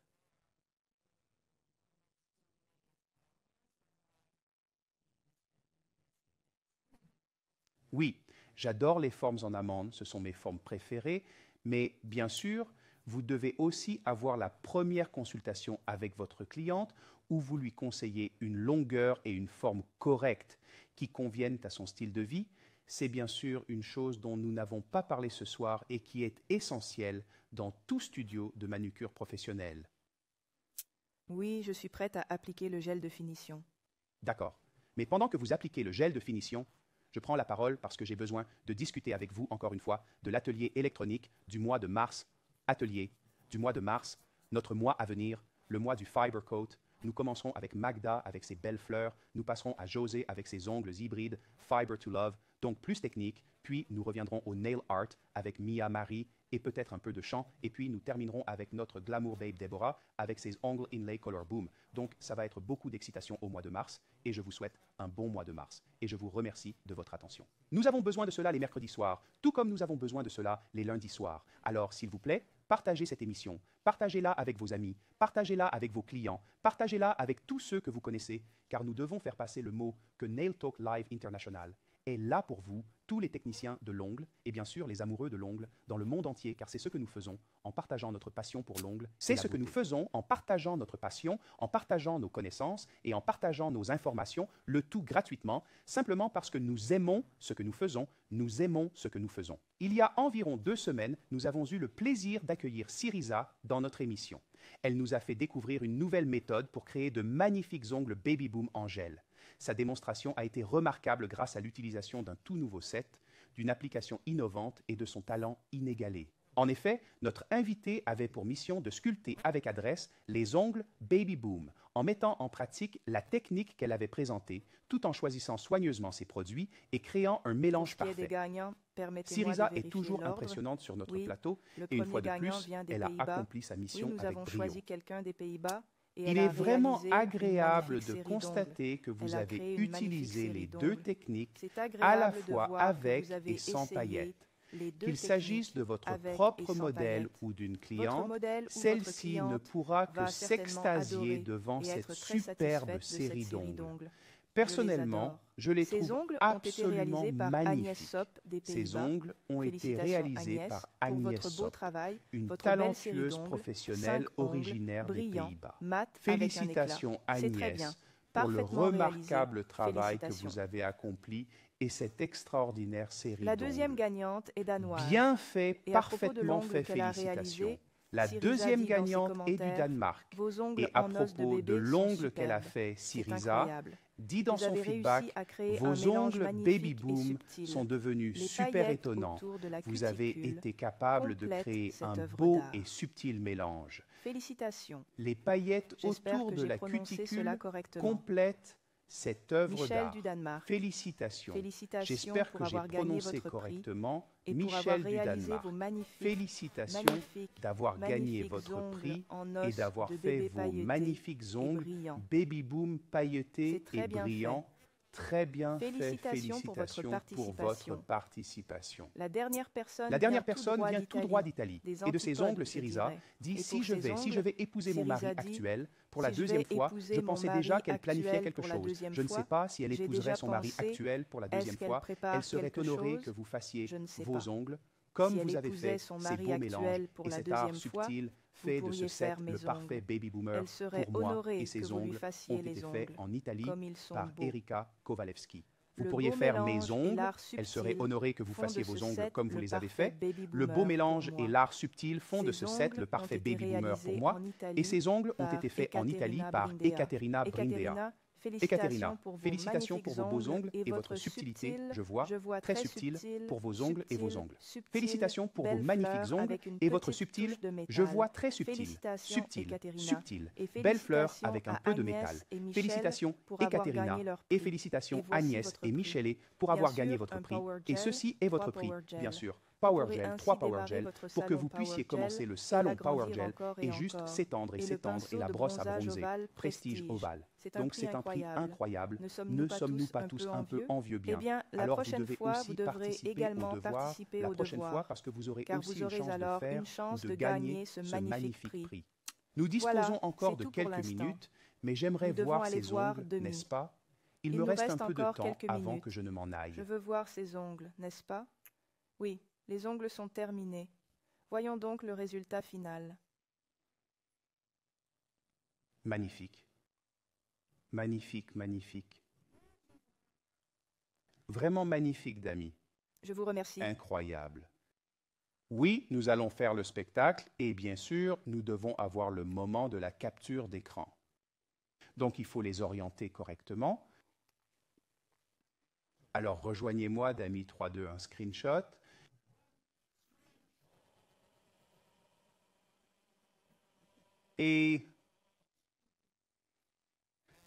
Speaker 1: Oui, j'adore les formes en amande, ce sont mes formes préférées, mais bien sûr, vous devez aussi avoir la première consultation avec votre cliente où vous lui conseillez une longueur et une forme correcte qui conviennent à son style de vie. C'est bien sûr une chose dont nous n'avons pas parlé ce soir et qui est essentielle dans tout studio de manucure professionnel.
Speaker 2: Oui, je suis prête à appliquer le gel de finition.
Speaker 1: D'accord. Mais pendant que vous appliquez le gel de finition, je prends la parole parce que j'ai besoin de discuter avec vous, encore une fois, de l'atelier électronique du mois de mars. Atelier du mois de mars, notre mois à venir, le mois du Fiber Coat. Nous commencerons avec Magda avec ses belles fleurs. Nous passerons à José avec ses ongles hybrides, Fiber to Love, donc plus technique. Puis nous reviendrons au nail art avec Mia Marie et peut-être un peu de chant. Et puis nous terminerons avec notre glamour babe Deborah avec ses ongles inlay color boom. Donc ça va être beaucoup d'excitation au mois de mars et je vous souhaite un bon mois de mars et je vous remercie de votre attention. Nous avons besoin de cela les mercredis soirs, tout comme nous avons besoin de cela les lundis soirs. Alors s'il vous plaît, partagez cette émission, partagez-la avec vos amis, partagez-la avec vos clients, partagez-la avec tous ceux que vous connaissez, car nous devons faire passer le mot que Nail Talk Live International est là pour vous, tous les techniciens de l'ongle et bien sûr les amoureux de l'ongle dans le monde entier, car c'est ce que nous faisons en partageant notre passion pour l'ongle. C'est ce que nous faisons en partageant notre passion, en partageant nos connaissances et en partageant nos informations, le tout gratuitement, simplement parce que nous aimons ce que nous faisons, nous aimons ce que nous faisons. Il y a environ 2 semaines, nous avons eu le plaisir d'accueillir Syriza dans notre émission. Elle nous a fait découvrir une nouvelle méthode pour créer de magnifiques ongles Baby Boom en gel. Sa démonstration a été remarquable grâce à l'utilisation d'un tout nouveau set, d'une application innovante et de son talent inégalé. En effet, notre invité avait pour mission de sculpter avec adresse les ongles Baby Boom, en mettant en pratique la technique qu'elle avait présentée, tout en choisissant soigneusement ses produits et créant un mélange
Speaker 2: Pour ce qui est des
Speaker 1: parfait.
Speaker 2: gagnants, permettez-moi de
Speaker 1: Syriza est
Speaker 2: vérifier
Speaker 1: toujours
Speaker 2: l'ordre.
Speaker 1: impressionnante sur notre
Speaker 2: Oui,
Speaker 1: plateau
Speaker 2: le
Speaker 1: et une fois
Speaker 2: premier
Speaker 1: de
Speaker 2: gagnant
Speaker 1: plus,
Speaker 2: vient des
Speaker 1: elle a
Speaker 2: Pays-Bas.
Speaker 1: accompli sa
Speaker 2: Oui,
Speaker 1: mission
Speaker 2: nous
Speaker 1: avec
Speaker 2: avons
Speaker 1: brio.
Speaker 2: choisi quelqu'un des Pays-Bas et
Speaker 1: Il
Speaker 2: elle
Speaker 1: est
Speaker 2: a
Speaker 1: vraiment
Speaker 2: réalisé une
Speaker 1: agréable
Speaker 2: magnifique
Speaker 1: de
Speaker 2: série
Speaker 1: constater que vous
Speaker 2: Elle a
Speaker 1: avez
Speaker 2: créé une magnifique
Speaker 1: utilisé
Speaker 2: série
Speaker 1: les deux
Speaker 2: d'ongles.
Speaker 1: techniques
Speaker 2: C'est
Speaker 1: à la
Speaker 2: agréable de
Speaker 1: fois
Speaker 2: voir que
Speaker 1: avec
Speaker 2: vous avez
Speaker 1: et sans
Speaker 2: essayé
Speaker 1: paillettes.
Speaker 2: les deux
Speaker 1: Qu'il s'agisse
Speaker 2: techniques,
Speaker 1: de votre
Speaker 2: avec et
Speaker 1: propre
Speaker 2: sans
Speaker 1: modèle
Speaker 2: paillettes.
Speaker 1: ou d'une
Speaker 2: Votre
Speaker 1: cliente,
Speaker 2: modèle ou votre
Speaker 1: celle-ci ne
Speaker 2: cliente
Speaker 1: pourra que
Speaker 2: va certainement
Speaker 1: s'extasier
Speaker 2: adorer
Speaker 1: devant
Speaker 2: et
Speaker 1: cette
Speaker 2: être très
Speaker 1: superbe
Speaker 2: satisfaite de cette
Speaker 1: série
Speaker 2: série
Speaker 1: d'ongles.
Speaker 2: d'ongles. Je les
Speaker 1: Personnellement,
Speaker 2: adore.
Speaker 1: je les
Speaker 2: Ces
Speaker 1: trouve
Speaker 2: ongles ont été
Speaker 1: absolument
Speaker 2: réalisés par Agnès
Speaker 1: magnifiques.
Speaker 2: Sopp des
Speaker 1: Ces
Speaker 2: Pays-Bas.
Speaker 1: ongles ont été
Speaker 2: Félicitations
Speaker 1: réalisés
Speaker 2: Agnès
Speaker 1: par
Speaker 2: pour
Speaker 1: Agnès
Speaker 2: votre beau
Speaker 1: Sopp,
Speaker 2: travail,
Speaker 1: une
Speaker 2: votre belle série
Speaker 1: talentueuse
Speaker 2: d'ongles,
Speaker 1: professionnelle
Speaker 2: 5 ongles,
Speaker 1: originaire des
Speaker 2: brillants,
Speaker 1: Pays-Bas.
Speaker 2: mat avec un éclat.
Speaker 1: Félicitations
Speaker 2: C'est très bien,
Speaker 1: Agnès pour le
Speaker 2: parfaitement réalisé.
Speaker 1: remarquable travail que
Speaker 2: Félicitations.
Speaker 1: vous avez accompli et cette extraordinaire série
Speaker 2: La deuxième
Speaker 1: d'ongles.
Speaker 2: gagnante est danoise.
Speaker 1: Bien fait,
Speaker 2: Et à propos de
Speaker 1: parfaitement
Speaker 2: l'ongle
Speaker 1: fait,
Speaker 2: qu'elle a
Speaker 1: félicitations.
Speaker 2: réalisé,
Speaker 1: La
Speaker 2: Syriza
Speaker 1: deuxième
Speaker 2: dit dans ses
Speaker 1: gagnante est du
Speaker 2: commentaires,
Speaker 1: Danemark.
Speaker 2: vos ongles
Speaker 1: Et à
Speaker 2: en os de
Speaker 1: propos de
Speaker 2: bébé sont
Speaker 1: l'ongle qu'elle a
Speaker 2: superbes.
Speaker 1: fait,
Speaker 2: C'est
Speaker 1: Syriza,
Speaker 2: incroyable.
Speaker 1: dit dans
Speaker 2: Vous
Speaker 1: son
Speaker 2: avez
Speaker 1: feedback,
Speaker 2: réussi à créer un
Speaker 1: vos
Speaker 2: mélange
Speaker 1: ongles
Speaker 2: magnifique
Speaker 1: Baby
Speaker 2: et
Speaker 1: Boom
Speaker 2: subtil.
Speaker 1: sont devenus
Speaker 2: Les
Speaker 1: super
Speaker 2: paillettes
Speaker 1: étonnants.
Speaker 2: autour de la
Speaker 1: Vous avez
Speaker 2: cuticule
Speaker 1: été capable de
Speaker 2: complètent
Speaker 1: créer
Speaker 2: cette
Speaker 1: un
Speaker 2: œuvre
Speaker 1: beau
Speaker 2: d'art.
Speaker 1: et subtil mélange.
Speaker 2: Félicitations.
Speaker 1: Les paillettes
Speaker 2: J'espère
Speaker 1: autour
Speaker 2: que
Speaker 1: de
Speaker 2: j'ai
Speaker 1: la
Speaker 2: prononcé
Speaker 1: cuticule
Speaker 2: cela correctement.
Speaker 1: complètent cette œuvre
Speaker 2: Michel
Speaker 1: d'art.
Speaker 2: du Danemark.
Speaker 1: Félicitations.
Speaker 2: Félicitations
Speaker 1: J'espère
Speaker 2: pour
Speaker 1: que j'ai
Speaker 2: avoir gagné
Speaker 1: prononcé
Speaker 2: votre prix
Speaker 1: correctement
Speaker 2: et pour avoir
Speaker 1: Michel du
Speaker 2: réalisé
Speaker 1: Danemark.
Speaker 2: vos
Speaker 1: Félicitations
Speaker 2: magnifiques
Speaker 1: d'avoir gagné
Speaker 2: magnifiques
Speaker 1: votre
Speaker 2: ongles
Speaker 1: prix
Speaker 2: en
Speaker 1: et
Speaker 2: os
Speaker 1: d'avoir
Speaker 2: de
Speaker 1: fait
Speaker 2: bébé
Speaker 1: vos
Speaker 2: pailletés
Speaker 1: magnifiques
Speaker 2: et
Speaker 1: ongles
Speaker 2: brillants.
Speaker 1: Baby Boom pailletés
Speaker 2: C'est très
Speaker 1: et
Speaker 2: bien
Speaker 1: brillants. Très bien fait.
Speaker 2: Félicitations pour votre
Speaker 1: Félicitations pour votre participation.
Speaker 2: La dernière personne
Speaker 1: La dernière
Speaker 2: vient
Speaker 1: personne vient tout droit d'Italie
Speaker 2: des
Speaker 1: et de ses
Speaker 2: antipodes,
Speaker 1: ongles
Speaker 2: je
Speaker 1: Syriza
Speaker 2: dirais.
Speaker 1: dit
Speaker 2: Et
Speaker 1: si
Speaker 2: pour
Speaker 1: je
Speaker 2: ses
Speaker 1: vais
Speaker 2: ongles,
Speaker 1: épouser mon mari
Speaker 2: Syriza dit,
Speaker 1: actuel pour la
Speaker 2: si je vais
Speaker 1: deuxième fois,
Speaker 2: épouser
Speaker 1: je
Speaker 2: mon
Speaker 1: pensais
Speaker 2: mari
Speaker 1: déjà qu'elle planifiait
Speaker 2: actuel
Speaker 1: quelque
Speaker 2: pour la
Speaker 1: chose.
Speaker 2: deuxième
Speaker 1: Je ne sais
Speaker 2: fois,
Speaker 1: pas si elle
Speaker 2: j'ai
Speaker 1: épouserait
Speaker 2: déjà
Speaker 1: son mari
Speaker 2: pensé,
Speaker 1: actuel pour la
Speaker 2: est-ce
Speaker 1: deuxième
Speaker 2: qu'elle
Speaker 1: fois.
Speaker 2: prépare
Speaker 1: Elle serait
Speaker 2: quelque
Speaker 1: honorée
Speaker 2: chose?
Speaker 1: que vous fassiez
Speaker 2: Je ne sais
Speaker 1: vos
Speaker 2: pas.
Speaker 1: ongles comme
Speaker 2: Si elle
Speaker 1: vous avez
Speaker 2: épousait
Speaker 1: fait
Speaker 2: son
Speaker 1: ces
Speaker 2: mari
Speaker 1: beaux mélanges
Speaker 2: actuel pour
Speaker 1: et
Speaker 2: la
Speaker 1: cet art
Speaker 2: deuxième fois,
Speaker 1: subtil
Speaker 2: vous
Speaker 1: fait de ce
Speaker 2: pourriez
Speaker 1: set
Speaker 2: faire
Speaker 1: le
Speaker 2: mes
Speaker 1: parfait
Speaker 2: ongles.
Speaker 1: baby boomer
Speaker 2: Elle serait
Speaker 1: pour moi
Speaker 2: honorée
Speaker 1: et ses
Speaker 2: que vous lui
Speaker 1: ongles
Speaker 2: fassiez
Speaker 1: ont
Speaker 2: les
Speaker 1: été faits
Speaker 2: ongles,
Speaker 1: en Italie
Speaker 2: comme ils sont
Speaker 1: par
Speaker 2: beaux.
Speaker 1: Erika Kowalewski. Vous
Speaker 2: Le
Speaker 1: pourriez
Speaker 2: beau
Speaker 1: faire
Speaker 2: mélange
Speaker 1: mes
Speaker 2: et
Speaker 1: ongles,
Speaker 2: l'art
Speaker 1: elle serait
Speaker 2: subtil
Speaker 1: honorée que vous
Speaker 2: font de
Speaker 1: fassiez
Speaker 2: ce
Speaker 1: vos ongles
Speaker 2: set
Speaker 1: comme vous
Speaker 2: le
Speaker 1: les avez
Speaker 2: parfait
Speaker 1: faits.
Speaker 2: baby
Speaker 1: Le
Speaker 2: boomer
Speaker 1: beau mélange
Speaker 2: pour
Speaker 1: et
Speaker 2: moi.
Speaker 1: l'art subtil font de
Speaker 2: Ces
Speaker 1: ce set
Speaker 2: ongles
Speaker 1: le parfait
Speaker 2: ont été
Speaker 1: baby boomer pour
Speaker 2: réalisés
Speaker 1: moi.
Speaker 2: en Italie
Speaker 1: Et ces ongles ont
Speaker 2: par
Speaker 1: été faits en Italie
Speaker 2: Ekaterina
Speaker 1: par
Speaker 2: Brindea.
Speaker 1: Ekaterina Brindea.
Speaker 2: Félicitations pour vos
Speaker 1: Félicitations pour vos beaux ongles et votre
Speaker 2: subtilité,
Speaker 1: subtilité, je vois, très subtile, pour vos ongles et vos ongles.
Speaker 2: subtile,
Speaker 1: Félicitations pour vos
Speaker 2: belle
Speaker 1: magnifiques
Speaker 2: fleur
Speaker 1: ongles
Speaker 2: avec une
Speaker 1: et votre
Speaker 2: petite
Speaker 1: subtil,
Speaker 2: touche de métal.
Speaker 1: je vois très subtil,
Speaker 2: Félicitations,
Speaker 1: subtil,
Speaker 2: Ekaterina.
Speaker 1: subtil,
Speaker 2: Et
Speaker 1: belle fleur
Speaker 2: félicitations
Speaker 1: avec un
Speaker 2: à
Speaker 1: peu de
Speaker 2: Agnès
Speaker 1: métal.
Speaker 2: et Michel
Speaker 1: Félicitations
Speaker 2: pour avoir
Speaker 1: Ekaterina
Speaker 2: gagné leur
Speaker 1: et
Speaker 2: prix.
Speaker 1: félicitations
Speaker 2: Et voici
Speaker 1: Agnès
Speaker 2: votre
Speaker 1: et
Speaker 2: prix.
Speaker 1: Michele pour
Speaker 2: Bien
Speaker 1: avoir
Speaker 2: sûr,
Speaker 1: gagné votre
Speaker 2: un
Speaker 1: prix.
Speaker 2: Power
Speaker 1: Et
Speaker 2: Gel,
Speaker 1: ceci est votre
Speaker 2: 3
Speaker 1: prix,
Speaker 2: Power Gel.
Speaker 1: bien sûr.
Speaker 2: Vous
Speaker 1: Power
Speaker 2: pourrez
Speaker 1: Gel,
Speaker 2: ainsi
Speaker 1: 3 Power
Speaker 2: démarrer
Speaker 1: Gel,
Speaker 2: votre
Speaker 1: pour que
Speaker 2: salon
Speaker 1: vous puissiez
Speaker 2: Power
Speaker 1: commencer
Speaker 2: Gel
Speaker 1: le
Speaker 2: et
Speaker 1: salon Power
Speaker 2: l'agrandir
Speaker 1: Gel
Speaker 2: encore
Speaker 1: et
Speaker 2: et
Speaker 1: juste
Speaker 2: encore.
Speaker 1: s'étendre et
Speaker 2: Et le
Speaker 1: s'étendre
Speaker 2: pinceau
Speaker 1: et la
Speaker 2: de
Speaker 1: brosse à
Speaker 2: bronzage
Speaker 1: bronzer,
Speaker 2: ovale
Speaker 1: prestige
Speaker 2: Prestige.
Speaker 1: ovale.
Speaker 2: C'est un
Speaker 1: Donc
Speaker 2: prix
Speaker 1: c'est un prix incroyable.
Speaker 2: Ne
Speaker 1: Ne
Speaker 2: sommes-nous
Speaker 1: pas tous un peu envieux bien?
Speaker 2: Eh bien, la
Speaker 1: Alors vous
Speaker 2: prochaine
Speaker 1: devez
Speaker 2: fois,
Speaker 1: aussi
Speaker 2: vous devrez
Speaker 1: participer
Speaker 2: également
Speaker 1: au devoir
Speaker 2: participer
Speaker 1: la
Speaker 2: au
Speaker 1: prochaine fois
Speaker 2: devoir,
Speaker 1: parce que vous aurez
Speaker 2: car
Speaker 1: aussi
Speaker 2: vous
Speaker 1: une
Speaker 2: aurez
Speaker 1: chance de
Speaker 2: alors
Speaker 1: faire
Speaker 2: une chance
Speaker 1: ou
Speaker 2: de gagner ce magnifique prix.
Speaker 1: Nous disposons
Speaker 2: Voilà,
Speaker 1: encore
Speaker 2: c'est
Speaker 1: de
Speaker 2: tout pour
Speaker 1: quelques
Speaker 2: l'instant.
Speaker 1: minutes, mais j'aimerais
Speaker 2: Nous devons
Speaker 1: voir
Speaker 2: aller
Speaker 1: ces
Speaker 2: voir
Speaker 1: ongles,
Speaker 2: Demi.
Speaker 1: n'est-ce pas? Il
Speaker 2: Il
Speaker 1: me
Speaker 2: nous
Speaker 1: reste un
Speaker 2: reste
Speaker 1: peu de
Speaker 2: encore
Speaker 1: temps
Speaker 2: quelques
Speaker 1: avant
Speaker 2: minutes.
Speaker 1: que je ne m'en aille.
Speaker 2: Je veux voir ces ongles, n'est-ce pas? Oui, les ongles sont terminés. Voyons donc le résultat final.
Speaker 1: Magnifique. Magnifique, magnifique. Vraiment magnifique, Dami.
Speaker 2: Je vous remercie.
Speaker 1: Incroyable. Oui, nous allons faire le spectacle et bien sûr, nous devons avoir le moment de la capture d'écran. Donc, il faut les orienter correctement. Alors, rejoignez-moi, Dami 3-2, un screenshot. Et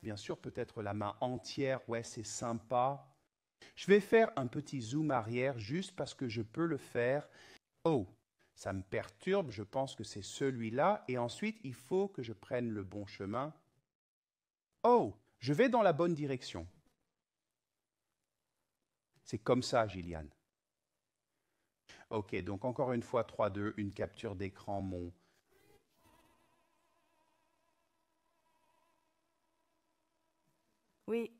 Speaker 1: bien sûr, peut-être la main entière, ouais, c'est sympa. Je vais faire un petit zoom arrière juste parce que je peux le faire. Oh, ça me perturbe, je pense que c'est celui-là. Et ensuite, il faut que je prenne le bon chemin. Oh, je vais dans la bonne direction. C'est comme ça, Gilliane. Ok, donc encore une fois, 3-2, une capture d'écran, mon...
Speaker 2: Oui.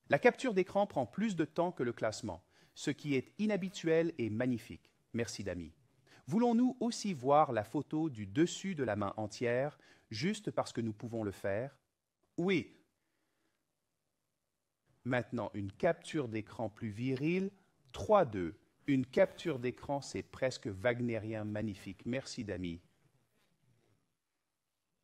Speaker 1: La capture d'écran prend plus de temps que le classement, ce qui est inhabituel et magnifique. Merci, Dami. Voulons-nous aussi voir la photo du dessus de la main entière, juste parce que nous pouvons le faire? Oui. Maintenant, une capture d'écran plus virile. 3-2. Une capture d'écran, c'est presque wagnérien magnifique. Merci, Dami.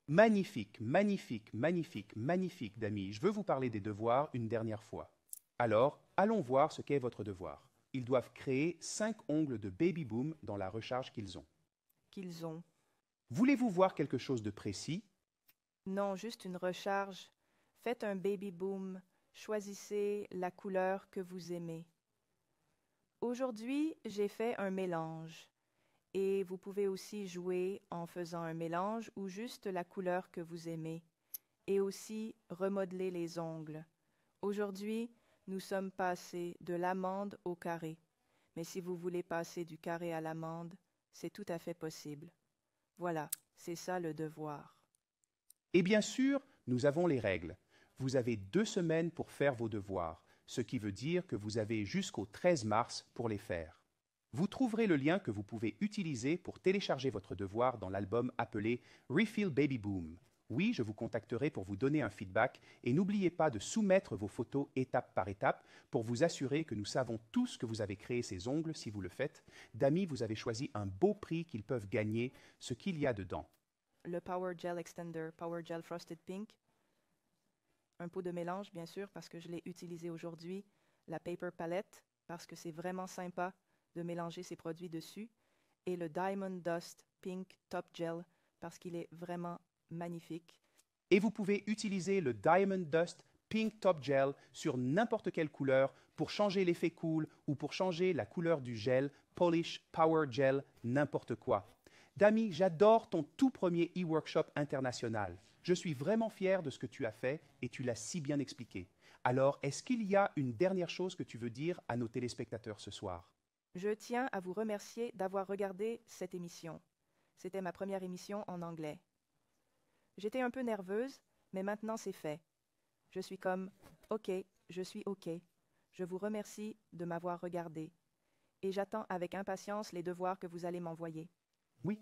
Speaker 1: Magnifique, magnifique, magnifique, magnifique, Dami. Je veux vous parler des devoirs une dernière fois. Alors, allons voir ce qu'est votre devoir. Ils doivent créer 5 ongles de Baby Boom dans la recharge qu'ils ont.
Speaker 2: Qu'ils ont.
Speaker 1: Voulez-vous voir quelque chose de précis?
Speaker 2: Non, juste une recharge. Faites un Baby Boom. Choisissez la couleur que vous aimez. Aujourd'hui, j'ai fait un mélange. Et vous pouvez aussi jouer en faisant un mélange ou juste la couleur que vous aimez. Et aussi remodeler les ongles. Aujourd'hui, nous sommes passés de l'amande au carré. mais si vous voulez passer du carré à l'amande, c'est tout à fait possible. Voilà, c'est ça le devoir.
Speaker 1: Et bien sûr, nous avons les règles. Vous avez 2 semaines pour faire vos devoirs, ce qui veut dire que vous avez jusqu'au 13 mars pour les faire. Vous trouverez le lien que vous pouvez utiliser pour télécharger votre devoir dans l'album appelé Refill Baby Boom. Oui, je vous contacterai pour vous donner un feedback et n'oubliez pas de soumettre vos photos étape par étape pour vous assurer que nous savons tous que vous avez créé ces ongles si vous le faites. D'amis, vous avez choisi un beau prix qu'ils peuvent gagner, ce qu'il y a dedans.
Speaker 2: Le Power Gel Extender, Power Gel Frosted Pink. Un pot de mélange, bien sûr, parce que je l'ai utilisé aujourd'hui. La Paper Palette, parce que c'est vraiment sympa de mélanger ces produits dessus. Et le Diamond Dust Pink Top Gel, parce qu'il est vraiment magnifique.
Speaker 1: Et vous pouvez utiliser le Diamond Dust Pink Top Gel sur n'importe quelle couleur pour changer l'effet cool ou pour changer la couleur du gel, Polish Power Gel, n'importe quoi. Dami, j'adore ton tout premier e-workshop international. Je suis vraiment fier de ce que tu as fait et tu l'as si bien expliqué. Alors, est-ce qu'il y a une dernière chose que tu veux dire à nos téléspectateurs ce soir?
Speaker 2: Je tiens à vous remercier d'avoir regardé cette émission. C'était ma première émission en anglais. J'étais un peu nerveuse, mais maintenant c'est fait. Je suis comme « OK, je suis OK ». Je vous remercie de m'avoir regardé. Et j'attends avec impatience les devoirs que vous allez m'envoyer.
Speaker 1: Oui,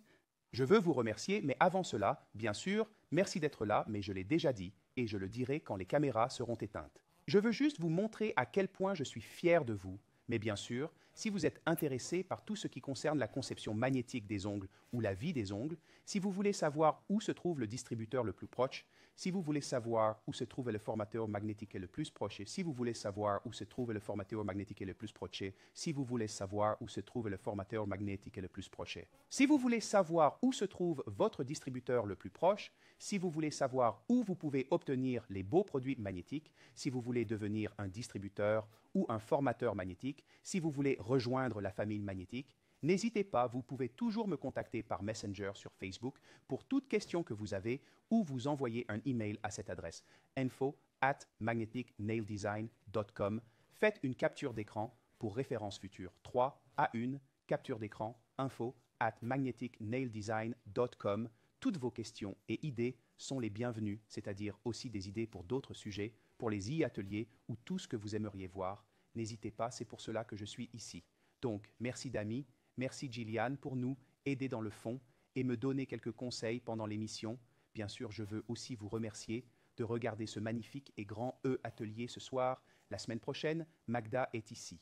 Speaker 1: je veux vous remercier, mais avant cela, bien sûr, merci d'être là, mais je l'ai déjà dit, et je le dirai quand les caméras seront éteintes. Je veux juste vous montrer à quel point je suis fier de vous, mais bien sûr, si vous êtes intéressé par tout ce qui concerne la conception magnétique des ongles ou la vie des ongles, si vous voulez savoir où se trouve le distributeur le plus proche, si vous voulez savoir où se trouve le formateur magnétique le plus proche, si vous voulez savoir où se trouve le formateur magnétique le plus proche, si vous voulez savoir où se trouve le formateur magnétique le plus proche. Si vous voulez savoir où se trouve votre distributeur le plus proche, si vous voulez savoir où vous pouvez obtenir les beaux produits magnétiques, si vous voulez devenir un distributeur ou un formateur magnétique, si vous voulez rejoindre la famille magnétique, n'hésitez pas, vous pouvez toujours me contacter par Messenger sur Facebook pour toute question que vous avez ou vous envoyer un email à cette adresse info@magneticnaildesign.com. Faites une capture d'écran pour référence future 3 à 1, capture d'écran info@magneticnaildesign.com. Toutes vos questions et idées sont les bienvenues, c'est-à-dire aussi des idées pour d'autres sujets, pour les e-ateliers ou tout ce que vous aimeriez voir. N'hésitez pas, c'est pour cela que je suis ici. Donc, merci Dami, merci Gillian pour nous aider dans le fond et me donner quelques conseils pendant l'émission. Bien sûr, je veux aussi vous remercier de regarder ce magnifique et grand e-atelier ce soir. La semaine prochaine, Magda est ici.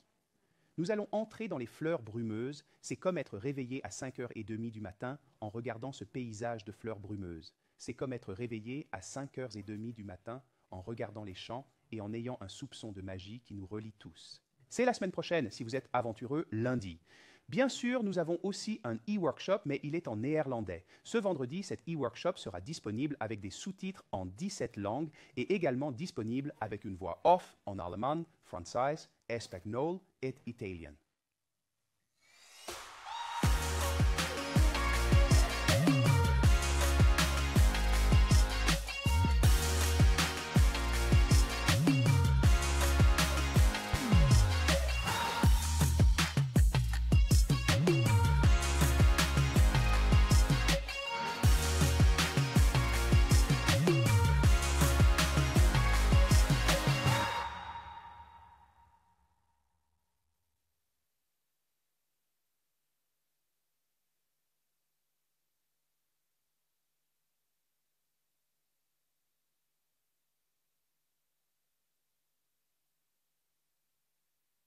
Speaker 1: Nous allons entrer dans les fleurs brumeuses. C'est comme être réveillé à 5h30 du matin en regardant ce paysage de fleurs brumeuses. C'est comme être réveillé à 5h30 du matin en regardant les champs et en ayant un soupçon de magie qui nous relie tous. C'est la semaine prochaine, si vous êtes aventureux, lundi. Bien sûr, nous avons aussi un e-workshop, mais il est en néerlandais. Ce vendredi, cet e-workshop sera disponible avec des sous-titres en 17 langues et également disponible avec une voix off en allemand, français, espagnol et italien.